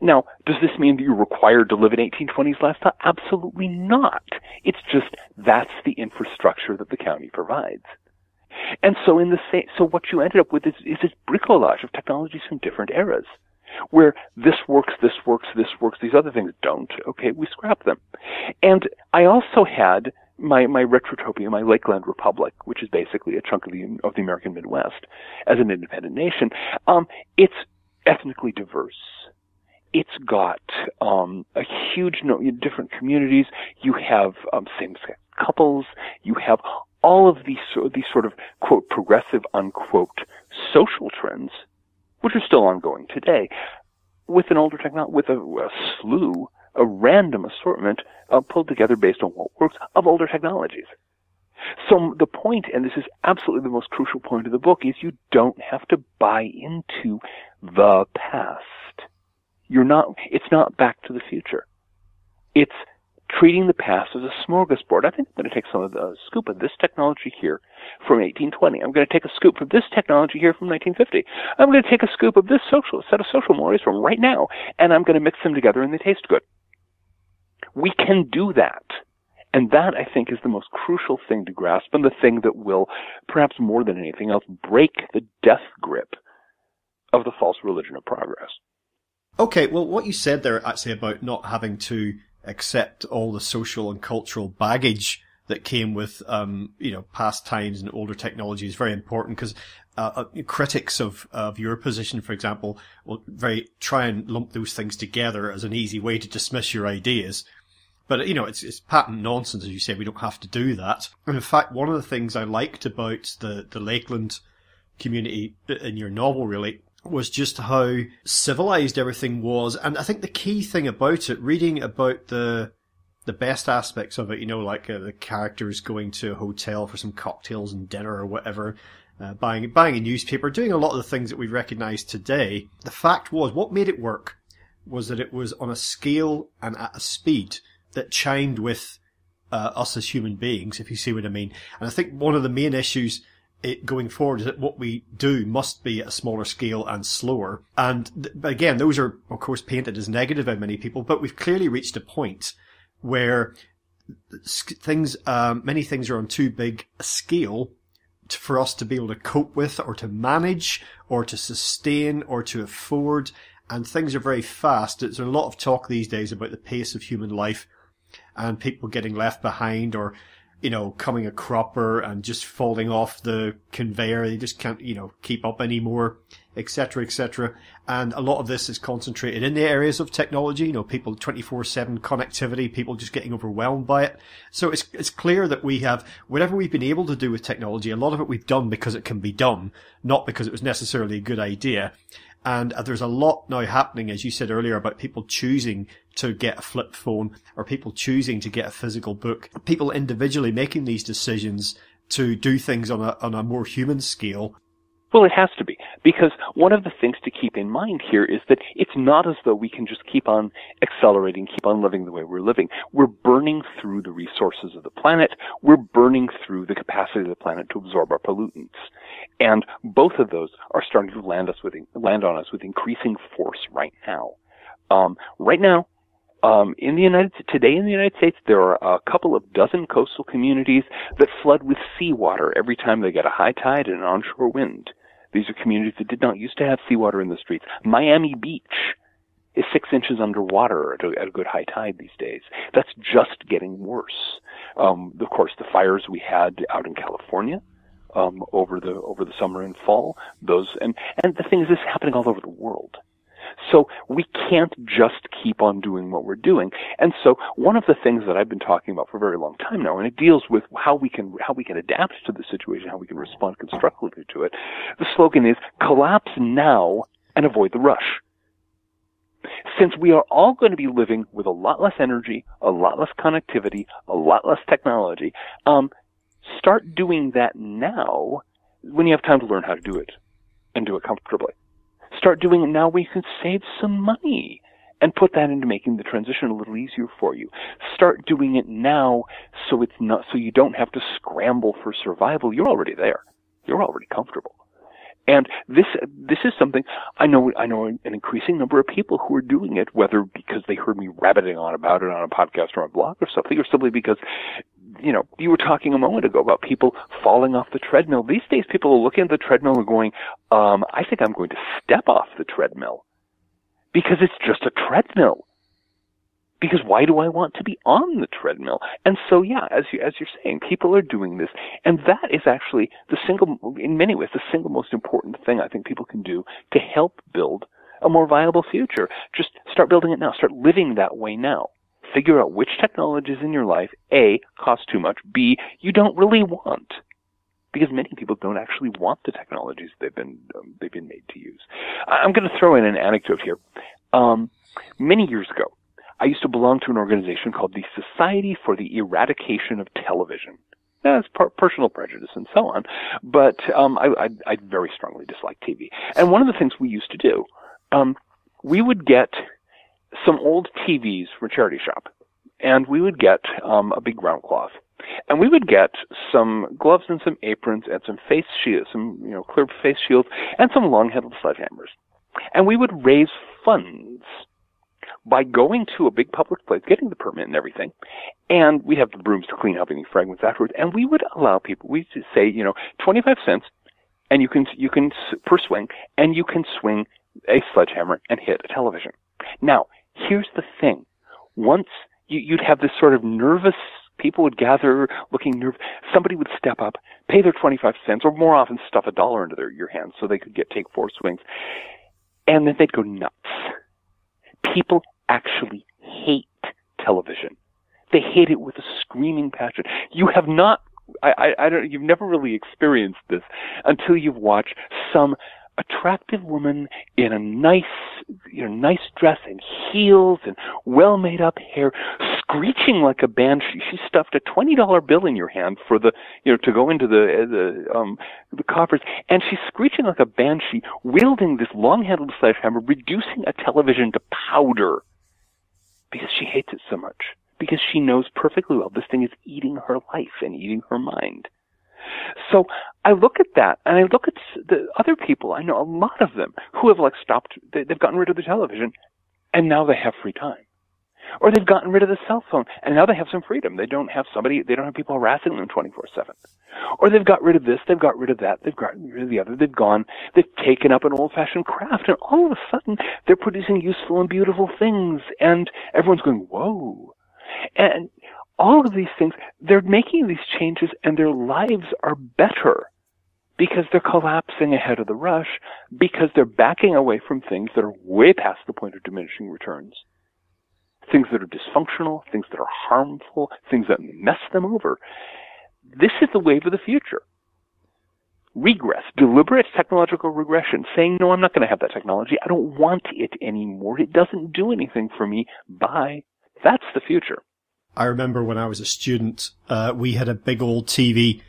L: Now, does this mean that you're required to live in 1820s lifestyle? Absolutely not. It's just that's the infrastructure that the county provides. And so so what you ended up with is this bricolage of technologies from different eras, where this works, these other things don't. Okay, we scrap them. And I also had my Retrotopia, my Lakeland Republic, which is basically a chunk of the American Midwest as an independent nation. It's ethnically diverse. It's got a huge different communities. You have same-sex couples. You have all of these sort of quote progressive unquote social trends, which are still ongoing today, with an older technology, with a random assortment pulled together based on what works of older technologies. So the point, and this is absolutely the most crucial point of the book, is you don't have to buy into the past. It's not Back to the Future. It's treating the past as a smorgasbord. I think I'm going to take some of the scoop of this technology here from 1820. I'm going to take a scoop of this technology here from 1950. I'm going to take a scoop of this set of social mores from right now, and I'm going to mix them together and they taste good. We can do that. And that, I think, is the most crucial thing to grasp, and the thing that will, perhaps more than anything else, break the death grip of the false religion of progress.
K: Okay, well, what you said there actually about not having to accept all the social and cultural baggage that came with, past times and older technology is very important, because critics of your position, for example, will try and lump those things together as an easy way to dismiss your ideas. But, it's patent nonsense, as you say. We don't have to do that. And in fact, one of the things I liked about the Lakeland community in your novel, really, was just how civilized everything was. And I think the key thing about it, reading about the best aspects of it, the characters going to a hotel for some cocktails and dinner or whatever, buying a newspaper, doing a lot of the things that we recognize today. The fact was, what made it work was that it was on a scale and at a speed that chimed with us as human beings, if you see what I mean. And I think one of the main issues going forward is that what we do must be at a smaller scale and slower. And again, those are, of course, painted as negative by many people, but we've clearly reached a point where many things are on too big a scale for us to be able to cope with or to manage or to sustain or to afford. And things are very fast. There's a lot of talk these days about the pace of human life and people getting left behind or, coming a cropper and just falling off the conveyor. They just can't, keep up anymore, etc., etc. And a lot of this is concentrated in the areas of technology, people 24/7 connectivity, people just getting overwhelmed by it. So it's clear that we have, whatever we've been able to do with technology, a lot of it we've done because it can be done, not because it was necessarily a good idea. And there's a lot now happening, as you said earlier, about people choosing to get a flip phone or people choosing to get a physical book. People individually making these decisions to do things on a more human scale.
L: Well, it has to be, because one of the things to keep in mind here is that it's not as though we can just keep on accelerating, keep on living the way we're living. We're burning through the resources of the planet. We're burning through the capacity of the planet to absorb our pollutants. And both of those are starting to land on us with increasing force right now. Today in the United States, there are a couple of dozen coastal communities that flood with seawater every time they get a high tide and an onshore wind. These are communities that did not used to have seawater in the streets. Miami Beach is 6 inches underwater at a good high tide these days. That's just getting worse. Of course, the fires we had out in California over the summer and fall, and the thing is, this is happening all over the world. So we can't just keep on doing what we're doing. And so one of the things that I've been talking about for a very long time now, and it deals with how we can adapt to the situation, how we can respond constructively to it. The slogan is collapse now and avoid the rush. Since we are all going to be living with a lot less energy, a lot less connectivity, a lot less technology, start doing that now when you have time to learn how to do it and do it comfortably. Start doing it now where you can save some money and put that into making the transition a little easier for you. Start doing it now so you don't have to scramble for survival. You're already there. You're already comfortable. And this is something I know an increasing number of people who are doing it, whether because they heard me rabbiting on about it on a podcast or a blog or something, or simply because, you were talking a moment ago about people falling off the treadmill. These days people are looking at the treadmill and going, I think I'm going to step off the treadmill because it's just a treadmill. Because why do I want to be on the treadmill? And so, yeah, as you're saying, people are doing this. And that is actually in many ways, the single most important thing I think people can do to help build a more viable future. Just start building it now. Start living that way now. Figure out which technologies in your life, A, cost too much, B, you don't really want. Because many people don't actually want the technologies they've been made to use. I'm going to throw in an anecdote here. Many years ago, I used to belong to an organization called the Society for the Eradication of Television. That's personal prejudice and so on, but I very strongly dislike TV. And one of the things we used to do, we would get some old TVs from a charity shop, and we would get a big ground cloth, and we would get some gloves and some aprons and some face shields, some clear face shields, and some long-handled sledgehammers, and we would raise funds by going to a big public place, getting the permit and everything, and we'd have the brooms to clean up any fragments afterwards, and we would allow people, we'd say, 25 cents, and you can per swing, and you can swing a sledgehammer and hit a television. Now, here's the thing. Once you'd have this sort of nervous, people would gather looking nervous, somebody would step up, pay their 25 cents, or more often stuff $1 into your hands so they could take 4 swings, and then they'd go nuts. People actually hate television. They hate it with a screaming passion. You have not, you've never really experienced this until you've watched some attractive woman in a nice dress and heels and well made up hair, screeching like a banshee. She stuffed a $20 bill in your hand for to go into the coffers, and she's screeching like a banshee, wielding this long-handled sledgehammer, reducing a television to powder because she hates it so much. Because she knows perfectly well this thing is eating her life and eating her mind. So I look at that, and I look at the other people. I know a lot of them who have stopped. They've gotten rid of the television, and now they have free time. Or they've gotten rid of the cell phone, and now they have some freedom. They don't have people harassing them 24/7. Or they've got rid of this, they've got rid of that, they've gotten rid of the other. They've taken up an old-fashioned craft, and all of a sudden they're producing useful and beautiful things, and everyone's going, whoa. And all of these things, they're making these changes, and their lives are better because they're collapsing ahead of the rush, because they're backing away from things that are way past the point of diminishing returns. Things that are dysfunctional, things that are harmful, things that mess them over. This is the wave of the future. Regress, deliberate technological regression, saying, no, I'm not going to have that technology. I don't want it anymore. It doesn't do anything for me. Bye. That's the future.
K: I remember when I was a student, we had a big old TV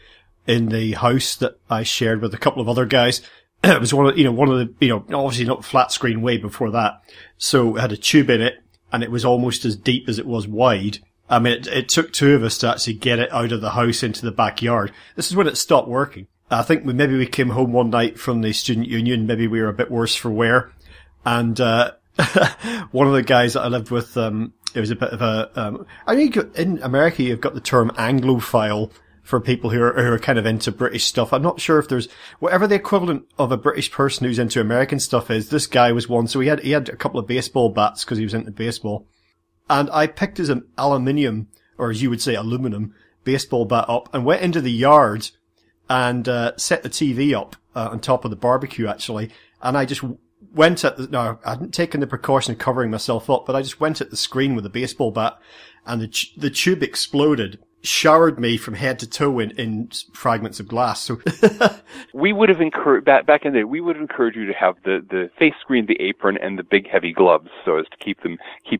K: in the house that I shared with a couple of other guys. It was one of the, obviously not flat screen, way before that. So it had a tube in it, and it was almost as deep as it was wide. I mean, it took two of us to actually get it out of the house into the backyard. This is when it stopped working. I think maybe we came home one night from the student union. Maybe we were a bit worse for wear. And, one of the guys that I lived with, it was a bit of a, I think in America you've got the term Anglophile for people who are kind of into British stuff. I'm not sure if there's, whatever the equivalent of a British person who's into American stuff is, this guy was one. So he had a couple of baseball bats because he was into baseball. And I picked his aluminium, or as you would say, aluminum baseball bat up and went into the yard and, set the TV up, on top of the barbecue actually. And I just went at I hadn't taken the precaution of covering myself up, but I just went at the screen with a baseball bat, and the tube exploded, showered me from head to toe in fragments of glass. So
L: we would have encouraged back in the day. We would encourage you to have the face screen, the apron, and the big heavy gloves, so as to keep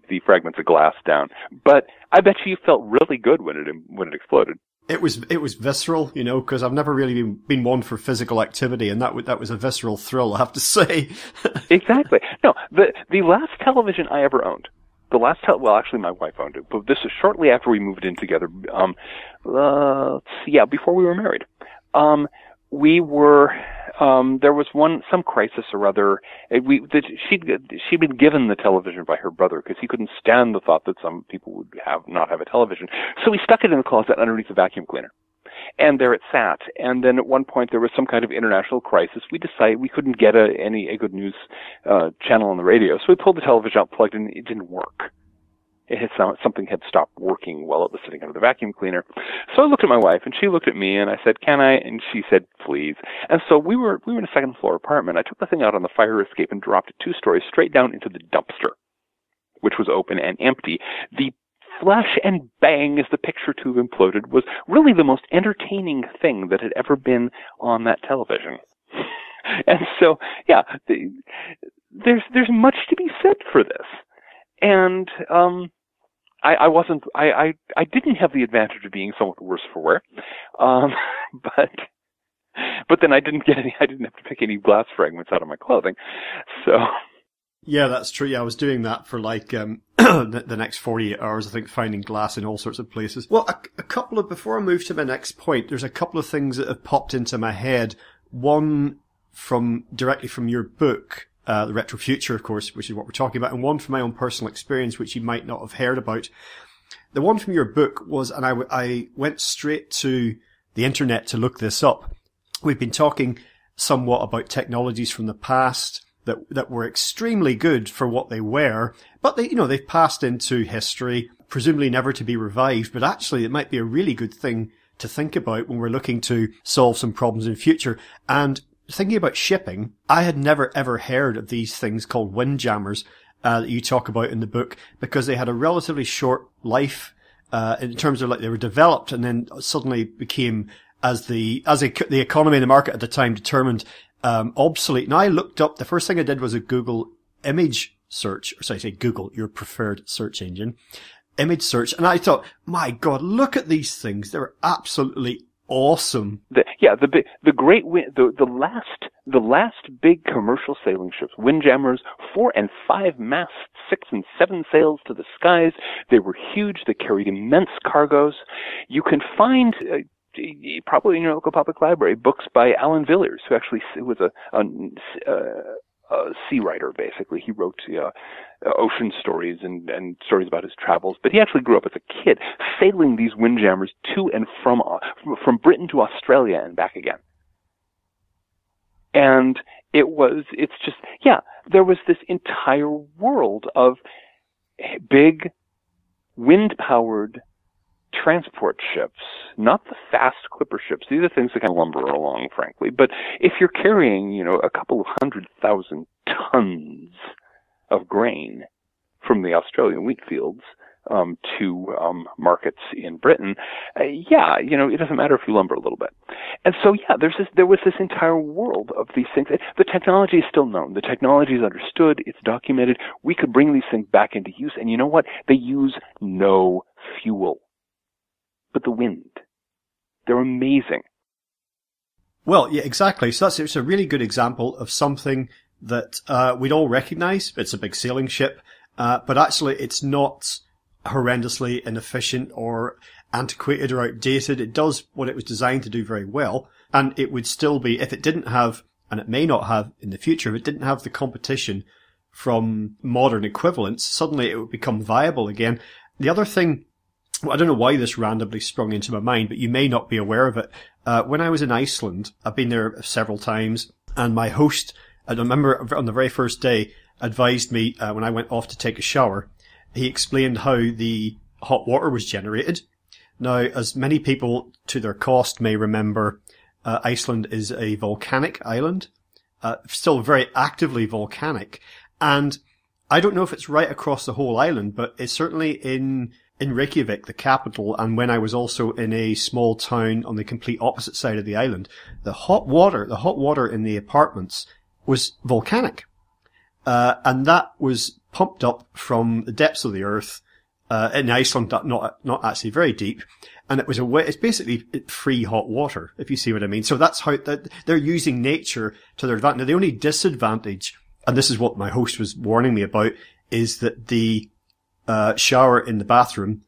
L: the fragments of glass down. But I bet you felt really good when it exploded.
K: It was visceral, because I've never really been one for physical activity, and that was a visceral thrill, I have to say.
L: Exactly. No, the last television I ever owned, actually my wife owned it, but this is shortly after we moved in together. Before we were married. There was some crisis or other. She'd been given the television by her brother because he couldn't stand the thought that some people would not have a television. So he stuck it in the closet underneath the vacuum cleaner. And there it sat. And then at one point there was some kind of international crisis. We decided we couldn't get a good news channel on the radio. So we pulled the television out, plugged in, it didn't work. Something had stopped working while it was sitting under the vacuum cleaner. So I looked at my wife, and she looked at me, and I said, "Can I?" And she said, "Please." And so we were in a second floor apartment. I took the thing out on the fire escape and dropped it 2 stories straight down into the dumpster, which was open and empty. The flash and bang as the picture tube imploded was really the most entertaining thing that had ever been on that television. And so, yeah, there's much to be said for this. And I didn't have the advantage of being somewhat worse for wear, but then I didn't have to pick any glass fragments out of my clothing, so.
K: Yeah, that's true. Yeah, I was doing that for the next 48 hours, I think, finding glass in all sorts of places. Well, before I move to my next point, there's a couple of things that have popped into my head. One directly from your book, The Retro Future, of course, which is what we're talking about, and one from my own personal experience, which you might not have heard about. The one from your book was, and I went straight to the internet to look this up. We've been talking somewhat about technologies from the past that were extremely good for what they were, but they've passed into history, presumably never to be revived, but actually it might be a really good thing to think about when we're looking to solve some problems in future. And thinking about shipping, I had never ever heard of these things called windjammers that you talk about in the book, because they had a relatively short life, in terms of like they were developed and then suddenly became, as the economy and the market at the time determined, obsolete. Now I looked up, the first thing I did was a Google image search, or sorry, I say Google, your preferred search engine, image search, and I thought, my God, look at these things. They're absolutely awesome.
L: The last big commercial sailing ships, windjammers, 4 and 5 masts, 6 and 7 sails to the skies. They were huge. They carried immense cargoes. You can find, probably in your local public library, books by Alan Villiers, who actually was a sea writer, basically. He wrote ocean stories and stories about his travels, but he actually grew up as a kid sailing these windjammers to and from Britain to Australia and back again. And there was this entire world of big wind-powered transport ships, not the fast clipper ships. These are things that kind of lumber along, frankly. But if you're carrying, a couple of 100,000 tons of grain from the Australian wheat fields to markets in Britain, it doesn't matter if you lumber a little bit. And so, there was this entire world of these things. The technology is still known. The technology is understood. It's documented. We could bring these things back into use. And you know what? They use no fuel but the wind. They're amazing.
K: Well, yeah, exactly. So it's a really good example of something that we'd all recognize. It's a big sailing ship, but actually it's not horrendously inefficient or antiquated or outdated. It does what it was designed to do very well, and it would still be, if it didn't have, and it may not have in the future, if it didn't have the competition from modern equivalents, suddenly it would become viable again. The other thing, well, I don't know why this randomly sprung into my mind, but you may not be aware of it. When I was in Iceland, I've been there several times, and my host, I remember on the very first day, advised me when I went off to take a shower. He explained how the hot water was generated. Now, as many people to their cost may remember, Iceland is a volcanic island, still very actively volcanic. And I don't know if it's right across the whole island, but it's certainly in Reykjavik, the capital, and when I was also in a small town on the complete opposite side of the island, the hot water in the apartments was volcanic. And that was pumped up from the depths of the earth, in Iceland, not actually very deep. And it's basically free hot water, if you see what I mean. So that's how they're using nature to their advantage. Now, the only disadvantage, and this is what my host was warning me about, is that the shower in the bathroom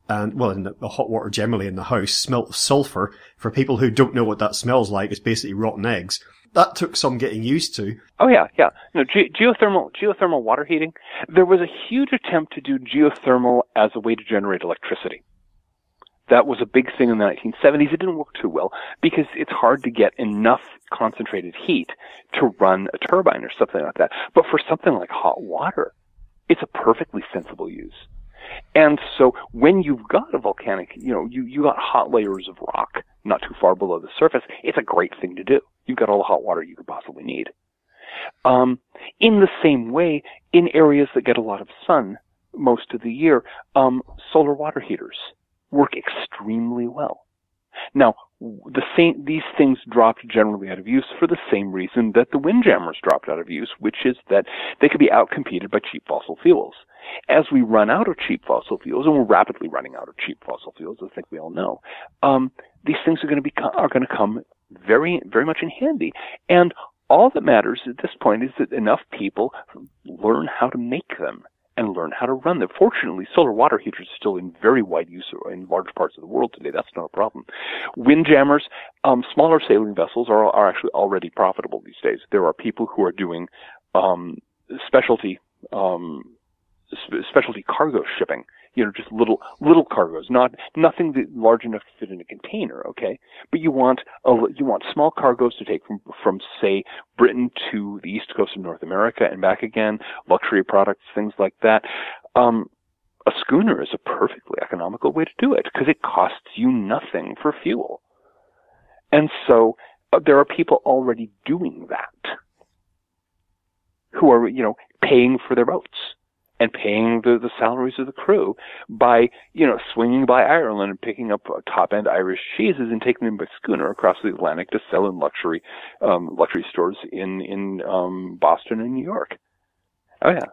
K: and, well, in the hot water generally in the house smelt of sulfur. For people who don't know what that smells like, it's basically rotten eggs. That took some getting used to.
L: Oh yeah. No, geothermal water heating. There was a huge attempt to do geothermal as a way to generate electricity. That was a big thing in the 1970s. It didn't work too well because it's hard to get enough concentrated heat to run a turbine or something like that. But for something like hot water, it's a perfectly sensible use. And so when you've got a volcanic, you got hot layers of rock not too far below the surface, it's a great thing to do. You've got all the hot water you could possibly need. In the same way, in areas that get a lot of sun most of the year, solar water heaters work extremely well. Now, these things dropped generally out of use for the same reason that the windjammers dropped out of use, which is that they could be outcompeted by cheap fossil fuels. As we run out of cheap fossil fuels, and we're rapidly running out of cheap fossil fuels, I think we all know, these things are going to come very, very much in handy. And all that matters at this point is that enough people learn how to make them and learn how to run them. Fortunately, solar water heaters are still in very wide use in large parts of the world today. That's not a problem. Windjammers, smaller sailing vessels are actually already profitable these days. There are people who are doing specialty cargo shipping. Just little cargoes, nothing large enough to fit in a container. Okay, but you want small cargoes to take from say Britain to the east coast of North America and back again. Luxury products, things like that. A schooner is a perfectly economical way to do it because it costs you nothing for fuel, and so there are people already doing that who are paying for their boats. and paying the salaries of the crew by, swinging by Ireland and picking up top-end Irish cheeses and taking them by schooner across the Atlantic to sell in luxury stores in Boston and New York. Oh yeah,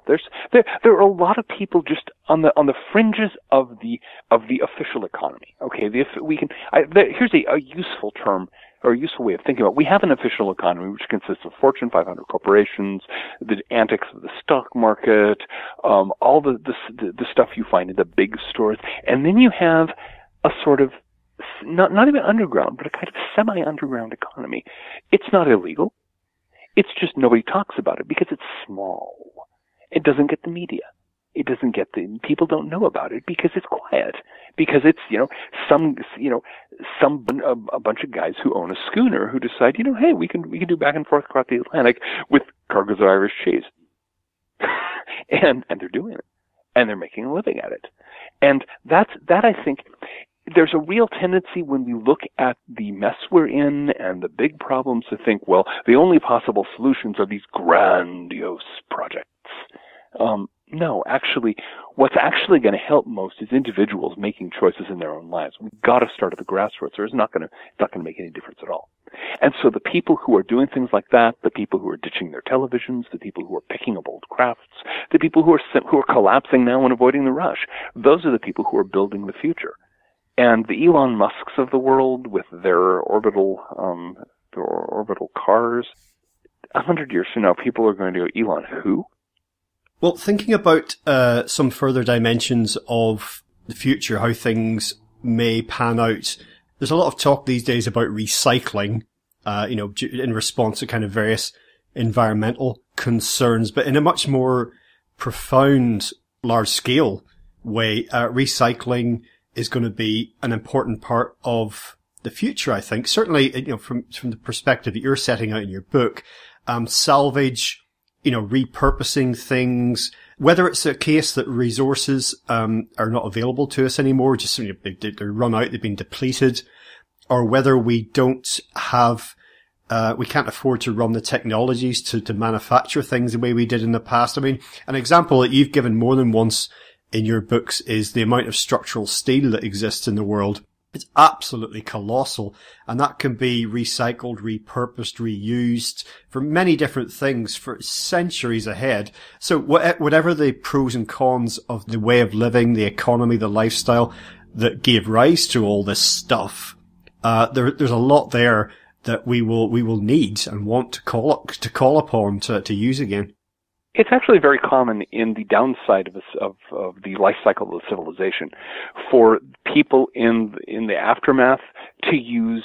L: there are a lot of people just on the fringes of the official economy. Okay, here's a useful term or a useful way of thinking about it. We have an official economy which consists of Fortune 500 corporations, the antics of the stock market, all the stuff you find in the big stores, and then you have a sort of not even underground, but a kind of semi-underground economy. It's not illegal. It's just nobody talks about it because it's small. It doesn't get the media. It doesn't get people don't know about it because it's quiet. Because it's, a bunch of guys who own a schooner who decide, hey, we can do back and forth across the Atlantic with cargoes of Irish cheese. and they're doing it. And they're making a living at it. And that I think, there's a real tendency when we look at the mess we're in and the big problems to think, well, the only possible solutions are these grandiose projects. No, actually, what's actually going to help most is individuals making choices in their own lives. We've got to start at the grassroots, or it's not going to make any difference at all. And so the people who are doing things like that, the people who are ditching their televisions, the people who are picking up old crafts, the people who are collapsing now and avoiding the rush, those are the people who are building the future. And the Elon Musks of the world with their orbital cars, 100 years from now, people are going to go, Elon who?
K: Well, thinking about some further dimensions of the future, how things may pan out, there's a lot of talk these days about recycling, in response to kind of various environmental concerns, but in a much more profound, large-scale way, recycling is going to be an important part of the future, I think. Certainly, from the perspective that you're setting out in your book, salvage, repurposing things, whether it's a case that resources are not available to us anymore, just they run out, they've been depleted, or whether we don't have we can't afford to run the technologies to manufacture things the way we did in the past. I mean, an example that you've given more than once in your books is the amount of structural steel that exists in the world. It's absolutely colossal, and that can be recycled, repurposed, reused for many different things for centuries ahead. So whatever the pros and cons of the way of living, the economy, the lifestyle that gave rise to all this stuff, there's a lot there that we will need and want to call upon to use again.
L: It's actually very common in the downside of the life cycle of civilization for people in the aftermath to use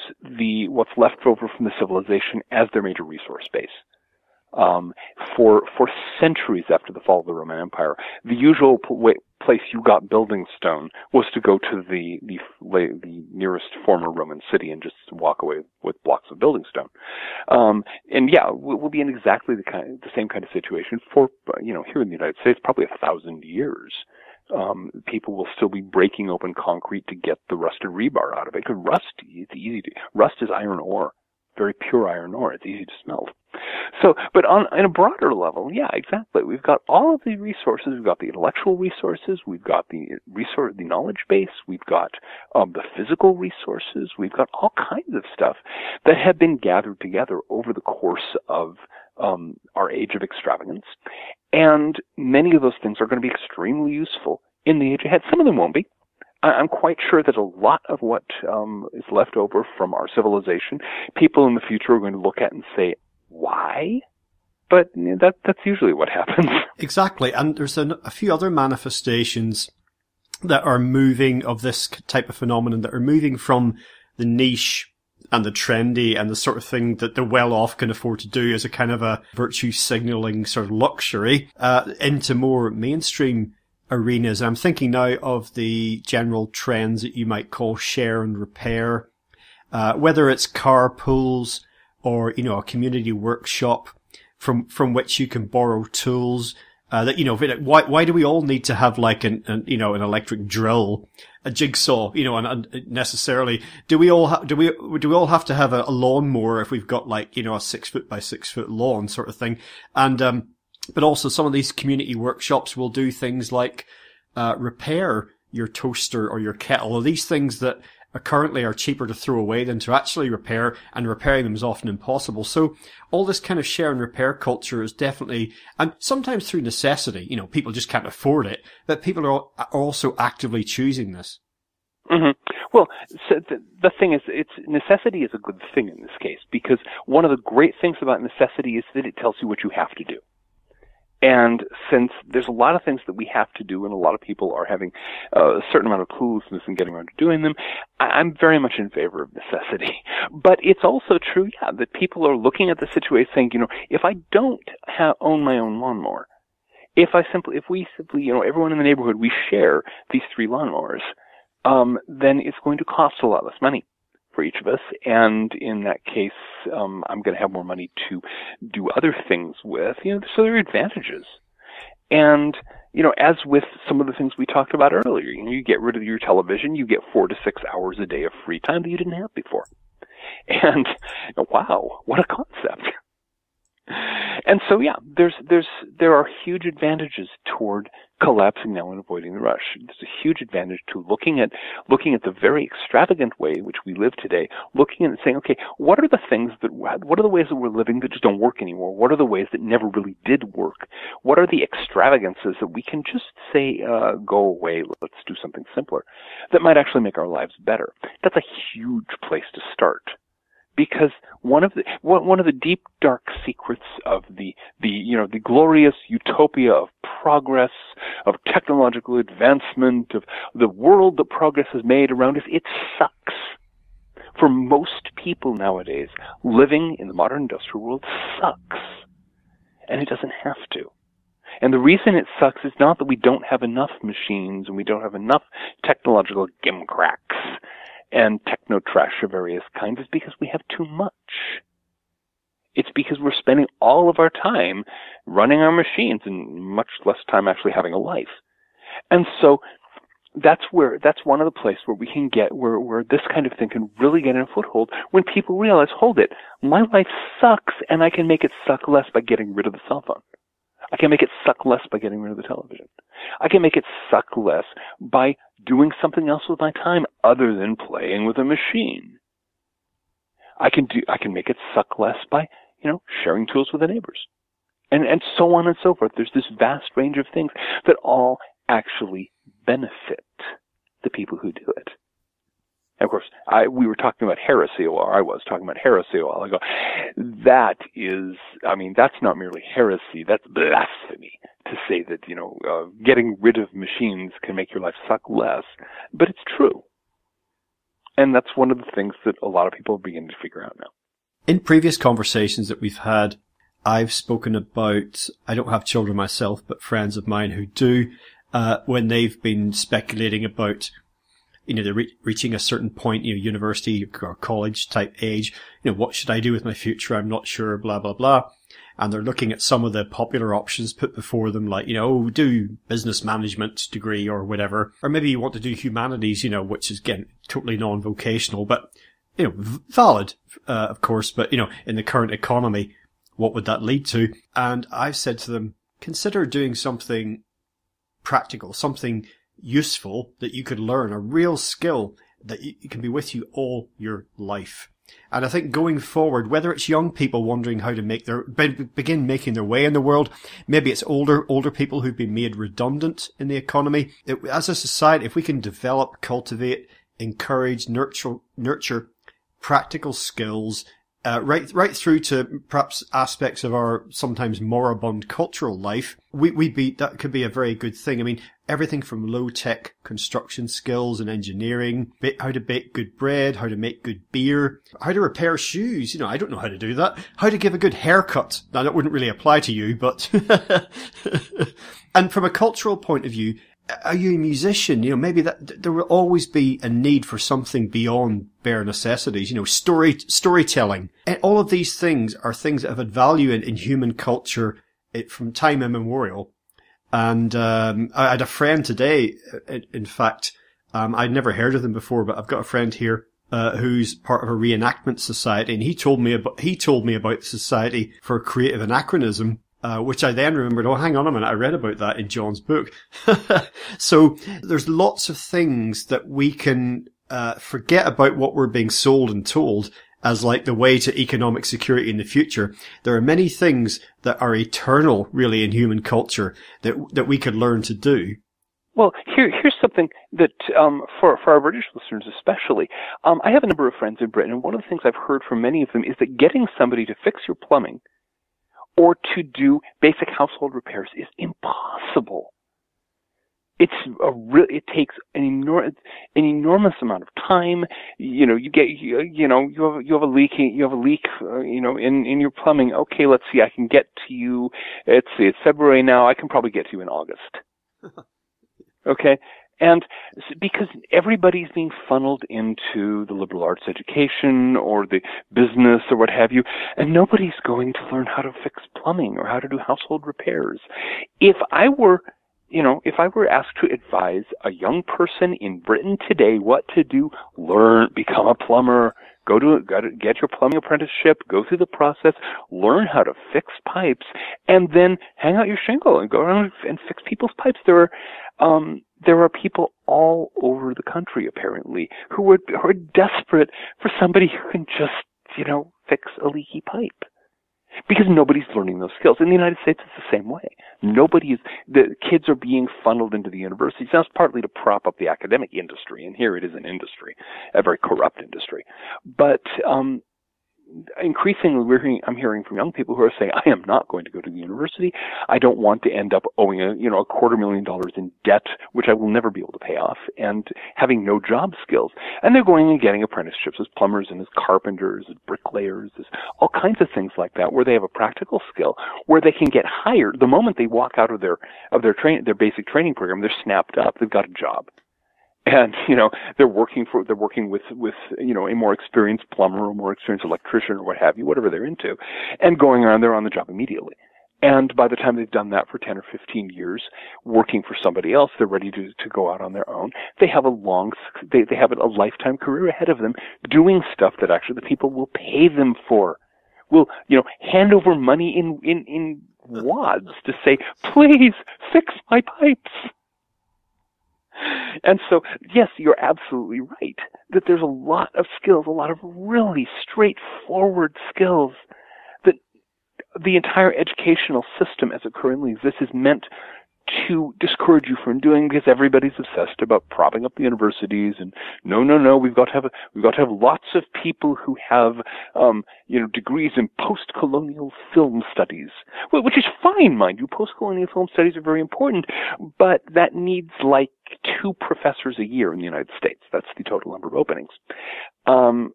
L: what's left over from the civilization as their major resource base. For centuries after the fall of the Roman Empire, the usual place you got building stone was to go to the nearest former Roman city and just walk away with blocks of building stone. And yeah, we'll be in exactly the same kind of situation for, here in the United States, probably 1,000 years. People will still be breaking open concrete to get the rusted rebar out of it. Because rust is iron ore. Very pure iron ore. It's easy to smelt. So, but on a broader level, yeah, exactly. We've got all of the resources. We've got the intellectual resources. We've got the knowledge base. We've got the physical resources. We've got all kinds of stuff that have been gathered together over the course of our age of extravagance. And many of those things are going to be extremely useful in the age ahead. Some of them won't be. I'm quite sure that a lot of what is left over from our civilization, people in the future are going to look at and say, why? But that's usually what happens.
K: Exactly. And there's a few other manifestations that are moving of this type of phenomenon, that are moving from the niche and the trendy and the sort of thing that the well-off can afford to do as a kind of a virtue signaling sort of luxury, into more mainstream arenas. I'm thinking now of the general trends that you might call share and repair, whether it's carpools or, a community workshop from which you can borrow tools, why do we all need to have like an electric drill, a jigsaw, and necessarily, do we all have to have a lawnmower if we've got like, a 6 foot by 6 foot lawn sort of thing? And, But also some of these community workshops will do things like repair your toaster or your kettle, or these things that currently are cheaper to throw away than to actually repair, and repairing them is often impossible. So all this kind of share and repair culture is definitely, and sometimes through necessity, you know, people just can't afford it, but people are also actively choosing this.
L: Mm-hmm. Well, so the thing is, necessity is a good thing in this case, because one of the great things about necessity is that it tells you what you have to do. And since there's a lot of things that we have to do, and a lot of people are having a certain amount of cluelessness in getting around to doing them, I'm very much in favor of necessity. But it's also true, yeah, that people are looking at the situation saying, you know, if I don't own my own lawnmower, if we simply, you know, everyone in the neighborhood, we share these 3 lawnmowers, then it's going to cost a lot less money for each of us, and in that case, I'm going to have more money to do other things with, you know, so there are advantages. And, you know, as with some of the things we talked about earlier, you know, you get rid of your television, you get 4 to 6 hours a day of free time that you didn't have before. And, wow, what a concept. And so, yeah, there are huge advantages toward collapsing now and avoiding the rush. There's a huge advantage to looking at the very extravagant way in which we live today, looking at it and saying, okay, what are the ways that we're living that just don't work anymore? What are the ways that never really did work? What are the extravagances that we can just say, go away, let's do something simpler, that might actually make our lives better? That's a huge place to start. Because one of the deep dark secrets of the glorious utopia of progress, of technological advancement, of the world that progress has made around us, it sucks. For most people nowadays, living in the modern industrial world sucks. And it doesn't have to. And the reason it sucks is not that we don't have enough machines and we don't have enough technological gimcracks and techno-trash of various kinds, is because we have too much. It's because we're spending all of our time running our machines and much less time actually having a life. And so that's one of the places where we can get, where this kind of thing can really get in a foothold, when people realize, hold it, my life sucks and I can make it suck less by getting rid of the cell phone. I can make it suck less by getting rid of the television. I can make it suck less by doing something else with my time other than playing with a machine. I can make it suck less by, you know, sharing tools with the neighbors. And so on and so forth. There's this vast range of things that all actually benefit the people who do it. And of course, we were talking about heresy, or I was talking about heresy a while ago. That is, I mean, that's not merely heresy, that's blasphemy to say that, you know, getting rid of machines can make your life suck less. But it's true. And that's one of the things that a lot of people are beginning to figure out now.
K: In previous conversations that we've had, I've spoken about, I don't have children myself, but friends of mine who do, when they've been speculating about, you know, they're reaching a certain point, you know, university or college type age, you know, what should I do with my future? I'm not sure, blah, blah, blah. And they're looking at some of the popular options put before them, like, you know, do business management degree or whatever. Or maybe you want to do humanities, you know, which is, again, totally non-vocational, but, you know, valid, of course, but, you know, in the current economy, what would that lead to? And I've said to them, consider doing something practical, something useful that you could learn, a real skill that you can be with you all your life. And I think going forward, whether it's young people wondering how to begin making their way in the world, maybe it's older people who've been made redundant in the economy. As a society, if we can develop, cultivate, encourage, nurture practical skills, right through to perhaps aspects of our sometimes moribund cultural life, that could be a very good thing. I mean, everything from low-tech construction skills and engineering, how to bake good bread, how to make good beer, how to repair shoes. You know, I don't know how to do that. How to give a good haircut. Now, that wouldn't really apply to you, but... And from a cultural point of view, are you a musician? You know, maybe there will always be a need for something beyond bare necessities. You know, storytelling. And all of these things are things that have had value in human culture from time immemorial. And I had a friend today, in fact, I'd never heard of them before, but I've got a friend here who's part of a reenactment society, and he told me about the Society for Creative Anachronism. which I then remembered, oh, hang on a minute, I read about that in John's book. So there's lots of things that we can forget about what we're being sold and told as like the way to economic security in the future. There are many things that are eternal, really, in human culture that we could learn to do.
L: Well, here's something that, for our British listeners especially, I have a number of friends in Britain, and one of the things I've heard from many of them is that getting somebody to fix your plumbing or to do basic household repairs is impossible. It takes an enormous amount of time. You have a leak, in your plumbing. Okay, let's see, I can get to you. It's February now. I can probably get to you in August. Okay? And because everybody's being funneled into the liberal arts education or the business or what have you, and nobody's going to learn how to fix plumbing or how to do household repairs. If I were asked to advise a young person in Britain today what to do, become a plumber, get your plumbing apprenticeship, go through the process, learn how to fix pipes, and then hang out your shingle and go around and fix people's pipes. There are people all over the country, apparently, who are desperate for somebody who can just, fix a leaky pipe. Because nobody's learning those skills. In the United States, it's the same way. The kids are being funneled into the universities. Now, it's partly to prop up the academic industry, and here it is an industry, a very corrupt industry. But increasingly, I'm hearing from young people who are saying, I am not going to go to the university. I don't want to end up owing $250,000 in debt, which I will never be able to pay off, and having no job skills. And they're going and getting apprenticeships as plumbers and as carpenters, as bricklayers, as all kinds of things like that, where they have a practical skill, where they can get hired. The moment they walk out of their basic training program, they're snapped up. They've got a job. And, they're working with, a more experienced plumber or more experienced electrician or what have you, whatever they're into, and going around, they're on the job immediately. And by the time they've done that for 10 or 15 years, working for somebody else, they're ready to go out on their own. They have they have a lifetime career ahead of them doing stuff that actually the people will pay them for. Will, hand over money in wads to say, please fix my pipes. And so, yes, you're absolutely right that there's a lot of skills, a lot of really straightforward skills that the entire educational system as it currently exists is meant to discourage you from doing, because everybody's obsessed about propping up the universities and no, we've got to have lots of people who have degrees in post-colonial film studies, which is fine, mind you. Post-colonial film studies are very important, but that needs like 2 professors a year in the United States. That's the total number of openings. And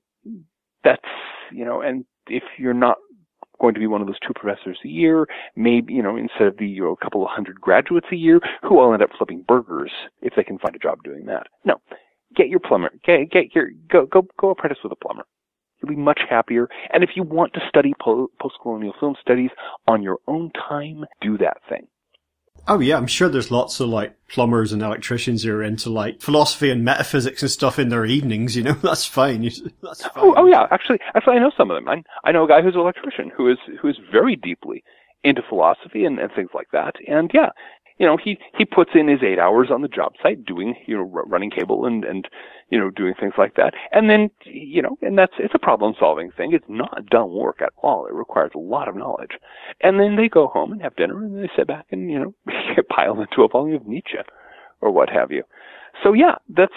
L: if you're not going to be one of those 2 professors a year, maybe, instead of the a couple of hundred graduates a year who all end up flipping burgers if they can find a job doing that. No, get your plumber. Go apprentice with a plumber. You'll be much happier. And if you want to study post-colonial film studies on your own time, do that thing.
K: Oh yeah, I'm sure there's lots of like plumbers and electricians who are into like philosophy and metaphysics and stuff in their evenings, That's fine. That's fine.
L: Oh yeah, actually I know some of them. I know a guy who's an electrician who is very deeply into philosophy and things like that. And yeah, he puts in his 8 hours on the job site doing, running cable and doing things like that. And then, and it's a problem solving thing. It's not dumb work at all. It requires a lot of knowledge. And then they go home and have dinner and they sit back and, pile into a volume of Nietzsche or what have you. So yeah, that's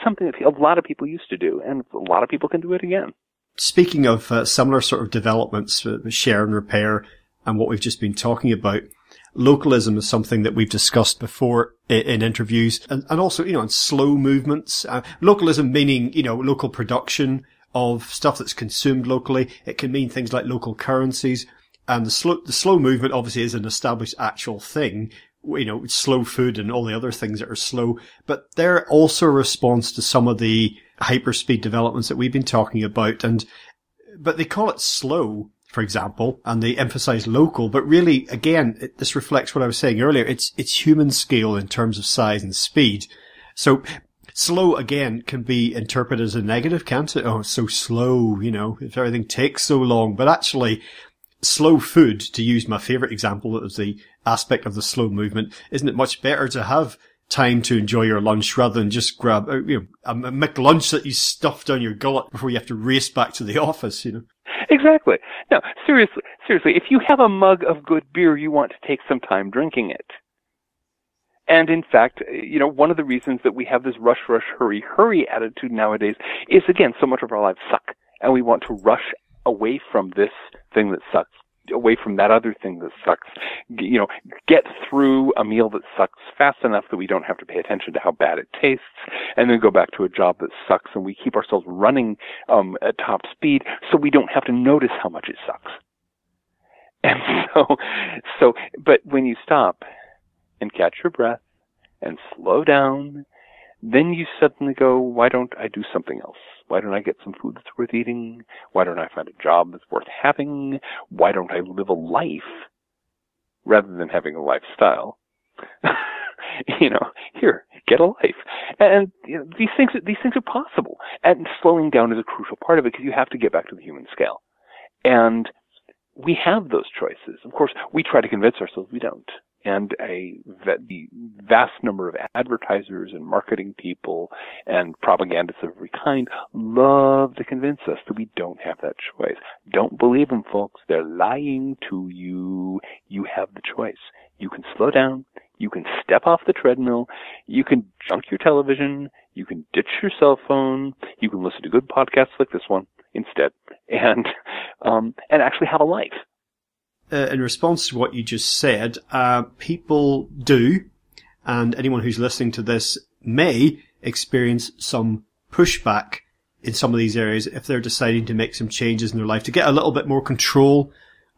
L: something that a lot of people used to do, and a lot of people can do it again.
K: Speaking of similar sort of developments, share and repair, and what we've just been talking about, localism is something that we've discussed before in interviews, and also, in slow movements. Localism meaning, local production of stuff that's consumed locally. It can mean things like local currencies. And the slow movement obviously is an established actual thing. Slow food and all the other things that are slow, but they're also a response to some of the hyperspeed developments that we've been talking about. But they call it slow, for example, and they emphasize local, but really, again, this reflects what I was saying earlier. It's human scale in terms of size and speed. So slow, again, can be interpreted as a negative, can't it? Oh, it's so slow, if everything takes so long. But actually, slow food, to use my favourite example as the aspect of the slow movement, isn't it much better to have time to enjoy your lunch rather than just grab a McLunch that you stuff down your gullet before you have to race back to the office,
L: Exactly. No, seriously, if you have a mug of good beer, you want to take some time drinking it. And in fact, one of the reasons that we have this rush, hurry attitude nowadays is, again, so much of our lives suck. And we want to rush away from this thing that sucks, away from that other thing that sucks, get through a meal that sucks fast enough that we don't have to pay attention to how bad it tastes, and then go back to a job that sucks, and we keep ourselves running at top speed so we don't have to notice how much it sucks. And but when you stop and catch your breath and slow down, then you suddenly go, why don't I do something else? Why don't I get some food that's worth eating? Why don't I find a job that's worth having? Why don't I live a life rather than having a lifestyle? Here, get a life. And these things are possible. And slowing down is a crucial part of it because you have to get back to the human scale. And we have those choices. Of course, we try to convince ourselves we don't. And the vast number of advertisers and marketing people and propagandists of every kind love to convince us that we don't have that choice. Don't believe them, folks. They're lying to you. You have the choice. You can slow down. You can step off the treadmill. You can junk your television. You can ditch your cell phone. You can listen to good podcasts like this one instead, and actually have a life.
K: In response to what you just said, people do, and anyone who's listening to this may experience some pushback in some of these areas if they're deciding to make some changes in their life to get a little bit more control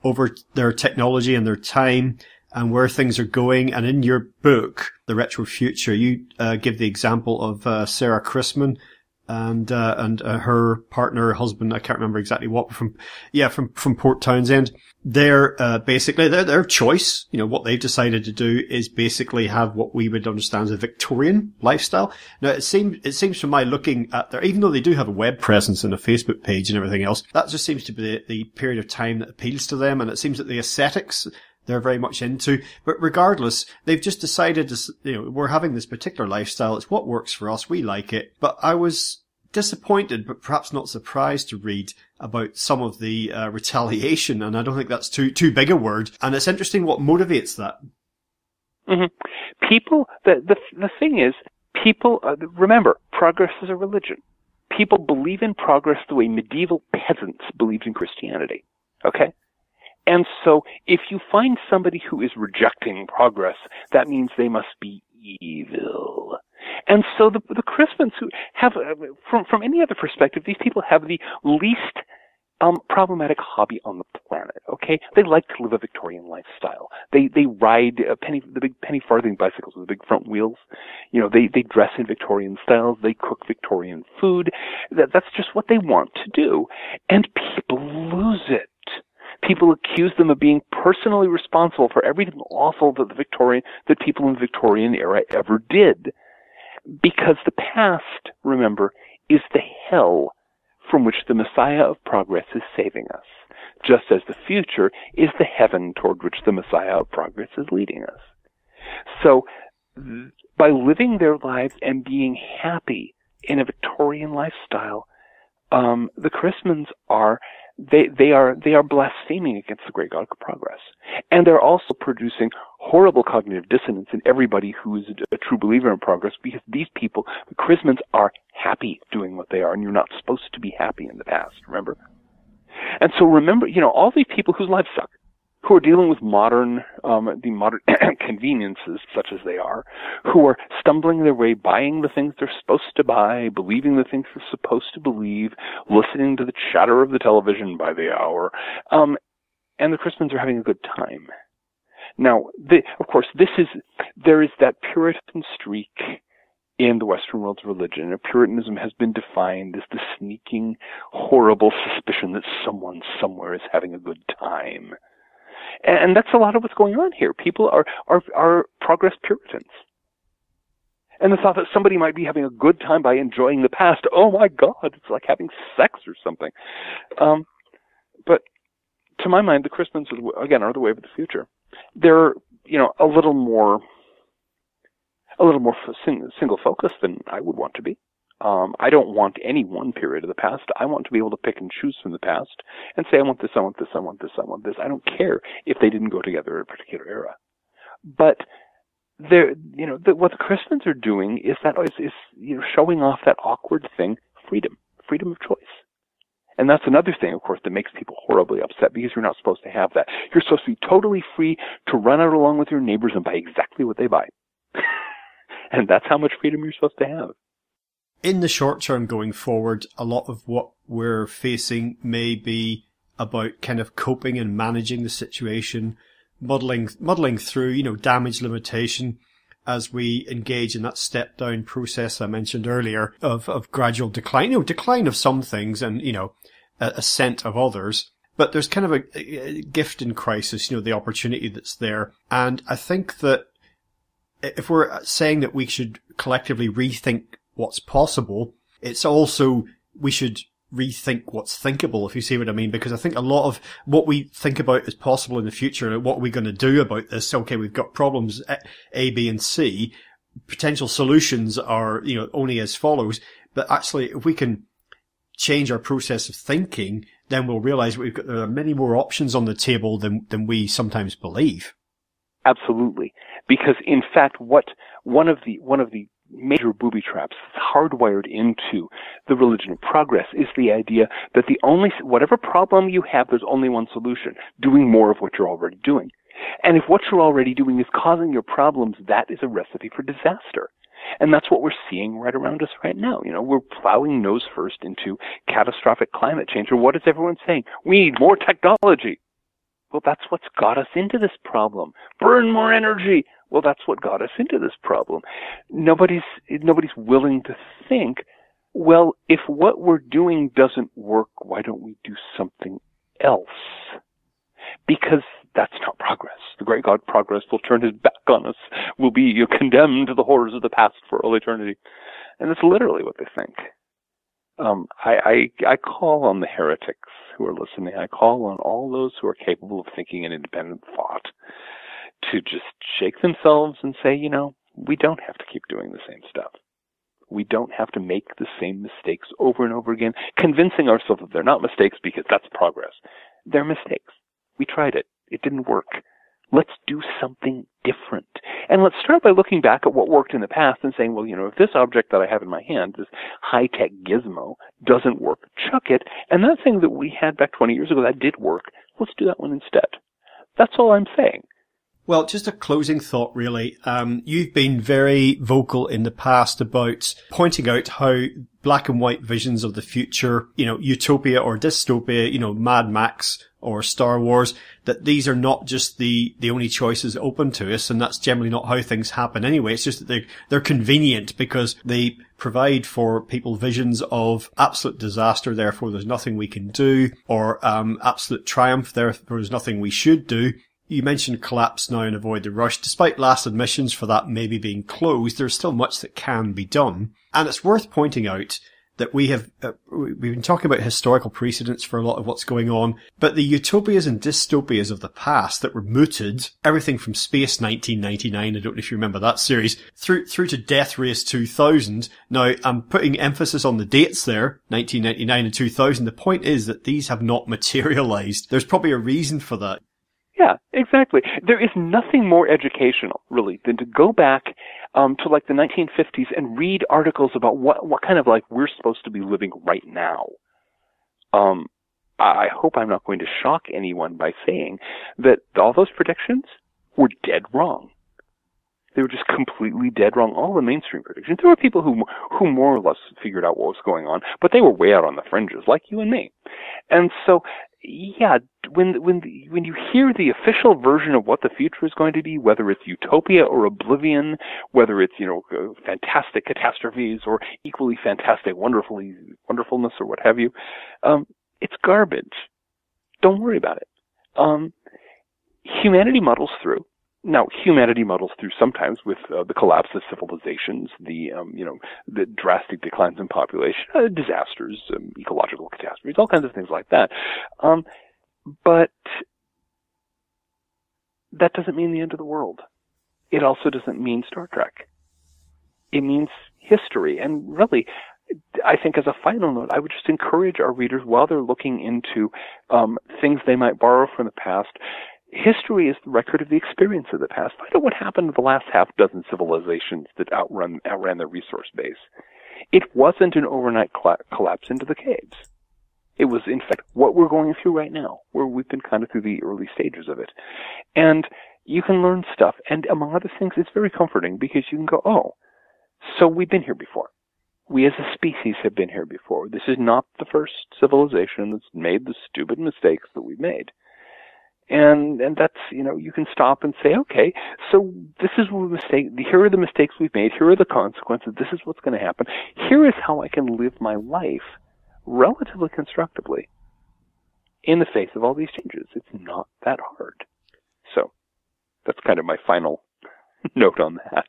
K: over their technology and their time and where things are going. And in your book, The Retro Future, you give the example of Sarah Chrisman and her partner, husband, I can't remember exactly what, from Port Townsend. They're basically their choice, what they've decided to do is basically have what we would understand as a Victorian lifestyle. Now it seems from my looking at even though they do have a web presence and a Facebook page and everything else, that just seems to be the period of time that appeals to them, and it seems that the aesthetics they're very much into. But regardless, they've just decided to, we're having this particular lifestyle. It's what works for us. We like it. But I was disappointed, but perhaps not surprised to read about some of the retaliation. And I don't think that's too big a word. And it's interesting what motivates that.
L: Mm-hmm. People, the thing is, people, remember, progress is a religion. People believe in progress the way medieval peasants believed in Christianity. Okay? And so if you find somebody who is rejecting progress, that means they must be evil. And so the Chrismans who have, from any other perspective, these people have the least problematic hobby on the planet, okay? They like to live a Victorian lifestyle. They ride the big penny farthing bicycles with the big front wheels. They dress in Victorian styles. They cook Victorian food. That's just what they want to do. And people lose it. People accuse them of being personally responsible for everything awful that people in the Victorian era ever did. Because the past, remember, is the hell from which the Messiah of progress is saving us, just as the future is the heaven toward which the Messiah of progress is leading us. So, by living their lives and being happy in a Victorian lifestyle, the Chrismans are They are blaspheming against the great God of progress. And they're also producing horrible cognitive dissonance in everybody who is a true believer in progress, because these people, the Chrismans, are happy doing what they are, and you're not supposed to be happy in the past, remember? And so remember, all these people whose lives suck, who are dealing with the modern conveniences, such as they are, who are stumbling their way, buying the things they're supposed to buy, believing the things they're supposed to believe, listening to the chatter of the television by the hour, and the Christians are having a good time. Now, of course, there is that Puritan streak in the Western world's religion. And Puritanism has been defined as the sneaking, horrible suspicion that someone somewhere is having a good time. And that's a lot of what's going on here. People are progress Puritans. And the thought that somebody might be having a good time by enjoying the past, oh my God, it's like having sex or something. But to my mind, the Christians, again, are the wave of the future. They're, a little more single focused than I would want to be. I don't want any one period of the past. I want to be able to pick and choose from the past and say, I want this, I want this, I want this, I want this. I don't care if they didn't go together in a particular era. But what the Christians are doing is showing off that awkward thing, freedom of choice. And that's another thing, of course, that makes people horribly upset, because you're not supposed to have that. You're supposed to be totally free to run out along with your neighbors and buy exactly what they buy. And that's how much freedom you're supposed to have.
K: In the short term going forward, a lot of what we're facing may be about kind of coping and managing the situation, muddling through, damage limitation as we engage in that step down process I mentioned earlier of gradual decline, decline of some things and, ascent of others. But there's kind of a gift in crisis, the opportunity that's there. And I think that if we're saying that we should collectively rethink what's possible, it's also we should rethink what's thinkable, if you see what I mean, because I think a lot of what we think about as possible in the future and what are we going to do about this, okay, we've got problems A, B, and C, potential solutions are, only as follows, but actually if we can change our process of thinking, then we'll realize there are many more options on the table than we sometimes believe.
L: Absolutely. Because in fact, one of the major booby traps hardwired into the religion of progress is the idea that whatever problem you have, there's only one solution: doing more of what you're already doing. And if what you're already doing is causing your problems, that is a recipe for disaster. And that's what we're seeing right around us right now. We're plowing nose first into catastrophic climate change. Or what is everyone saying? We need more technology. Well, that's what's got us into this problem. Burn more energy. Well, that's what got us into this problem. Nobody's willing to think, well, if what we're doing doesn't work, why don't we do something else? Because that's not progress. The great God progress will turn his back on us. We'll be condemned to the horrors of the past for all eternity. And that's literally what they think. I call on the heretics who are listening. I call on all those who are capable of thinking in independent thought to just shake themselves and say, we don't have to keep doing the same stuff. We don't have to make the same mistakes over and over again, convincing ourselves that they're not mistakes because that's progress. They're mistakes. We tried it. It didn't work. Let's do something different. And let's start by looking back at what worked in the past and saying, well, if this object that I have in my hand, this high-tech gizmo, doesn't work, chuck it. And that thing that we had back 20 years ago that did work, let's do that one instead. That's all I'm saying.
K: Well, just a closing thought, really. You've been very vocal in the past about pointing out how black and white visions of the future, utopia or dystopia, Mad Max or Star Wars, that these are not just the only choices open to us, and that's generally not how things happen anyway. It's just that they're convenient because they provide for people visions of absolute disaster, therefore there's nothing we can do, or absolute triumph, therefore there's nothing we should do. You mentioned collapse now and avoid the rush. Despite last admissions for that maybe being closed, there's still much that can be done. And it's worth pointing out that we've been talking about historical precedents for a lot of what's going on, but the utopias and dystopias of the past that were mooted, everything from Space 1999, I don't know if you remember that series, through to Death Race 2000. Now, I'm putting emphasis on the dates there, 1999 and 2000. The point is that these have not materialized. There's probably a reason for that.
L: Yeah, exactly. There is nothing more educational, really, than to go back to like the 1950s and read articles about what kind of life we're supposed to be living right now. I hope I'm not going to shock anyone by saying that all those predictions were dead wrong. They were just completely dead wrong. All the mainstream predictions. There were people who more or less figured out what was going on, but they were way out on the fringes, like you and me. And so, yeah, when you hear the official version of what the future is going to be, whether it's utopia or oblivion, whether it's fantastic catastrophes or equally fantastic wonderfulness or what have you, it's garbage. Don't worry about it. Humanity muddles through. Now, humanity muddles through sometimes with the collapse of civilizations, the drastic declines in population, disasters, ecological catastrophes, all kinds of things like that. But that doesn't mean the end of the world. It also doesn't mean Star Trek. It means history. And really, I think as a final note, I would just encourage our readers, while they're looking into things they might borrow from the past, history is the record of the experience of the past. Find out what happened to the last half dozen civilizations that outran their resource base. It wasn't an overnight collapse into the caves. It was, in fact, what we're going through right now, where we've been kind of through the early stages of it. And you can learn stuff, and among other things, it's very comforting because you can go, oh, so we've been here before. We as a species have been here before. This is not the first civilization that's made the stupid mistakes that we've made. And that's, you can stop and say, okay, so this is the mistake. Here are the mistakes we've made. Here are the consequences. This is what's going to happen. Here is how I can live my life relatively constructively in the face of all these changes. It's not that hard. So that's kind of my final note on that.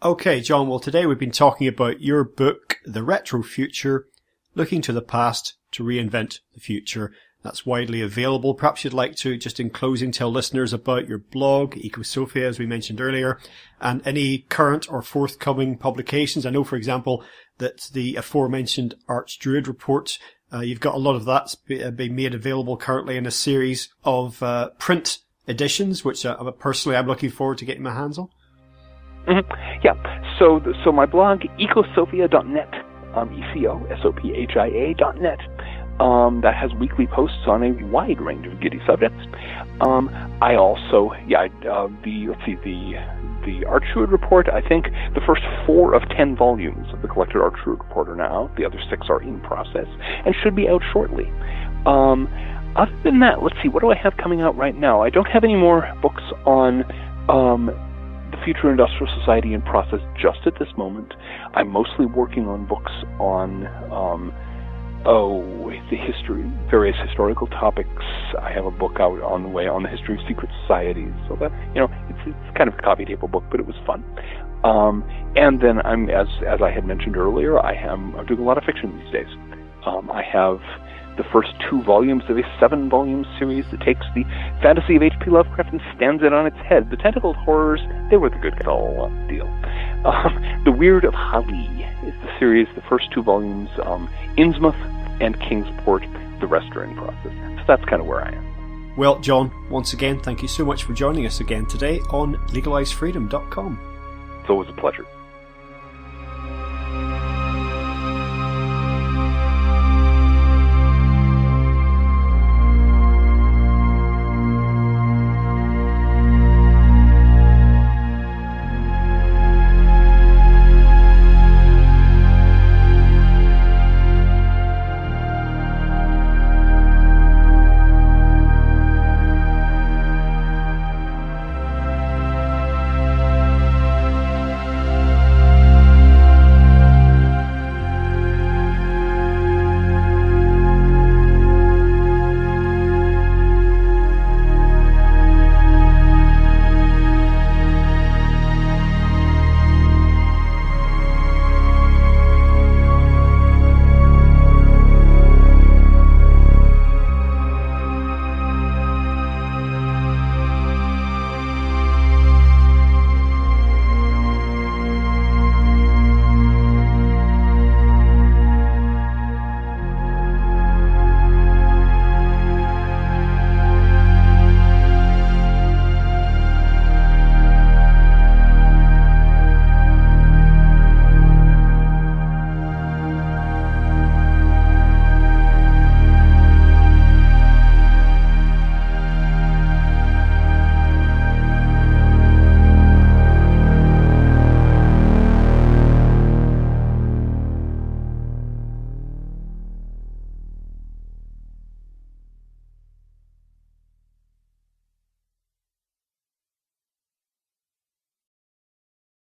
K: Okay, John, well, today we've been talking about your book, The Retro Future, Looking to the Past to Reinvent the Future. That's widely available. Perhaps you'd like to, just in closing, tell listeners about your blog, Ecosophia, as we mentioned earlier, and any current or forthcoming publications. I know, for example, that the aforementioned Archdruid report, you've got a lot of that being made available currently in a series of print editions, which personally I'm looking forward to getting my hands on.
L: Mm-hmm. Yeah. So my blog, ecosophia.net, ECOSOPHIA.net. That has weekly posts on a wide range of giddy subjects. I also, the Archdruid report, I think the first 4 of 10 volumes of the collected Archdruid report are now out. The other 6 are in process and should be out shortly. Other than that, let's see, what do I have coming out right now? I don't have any more books on the future industrial society in process just at this moment. I'm mostly working on books on the history, various historical topics. I have a book out on the way on the history of secret societies. So that, it's kind of a coffee table book, but it was fun. And then I'm, as I had mentioned earlier, I'm doing a lot of fiction these days. I have the first 2 volumes of a 7-volume series that takes the fantasy of H.P. Lovecraft and stands it on its head. The Tentacled Horrors, they were the good guys all along the deal. The Weird of Hali is the series, the first 2 volumes, Innsmouth and Kingsport, the rest are in process. So that's kind of where I am.
K: Well, John, once again, thank you so much for joining us again today on LegalizeFreedom.com.
L: It's always a pleasure.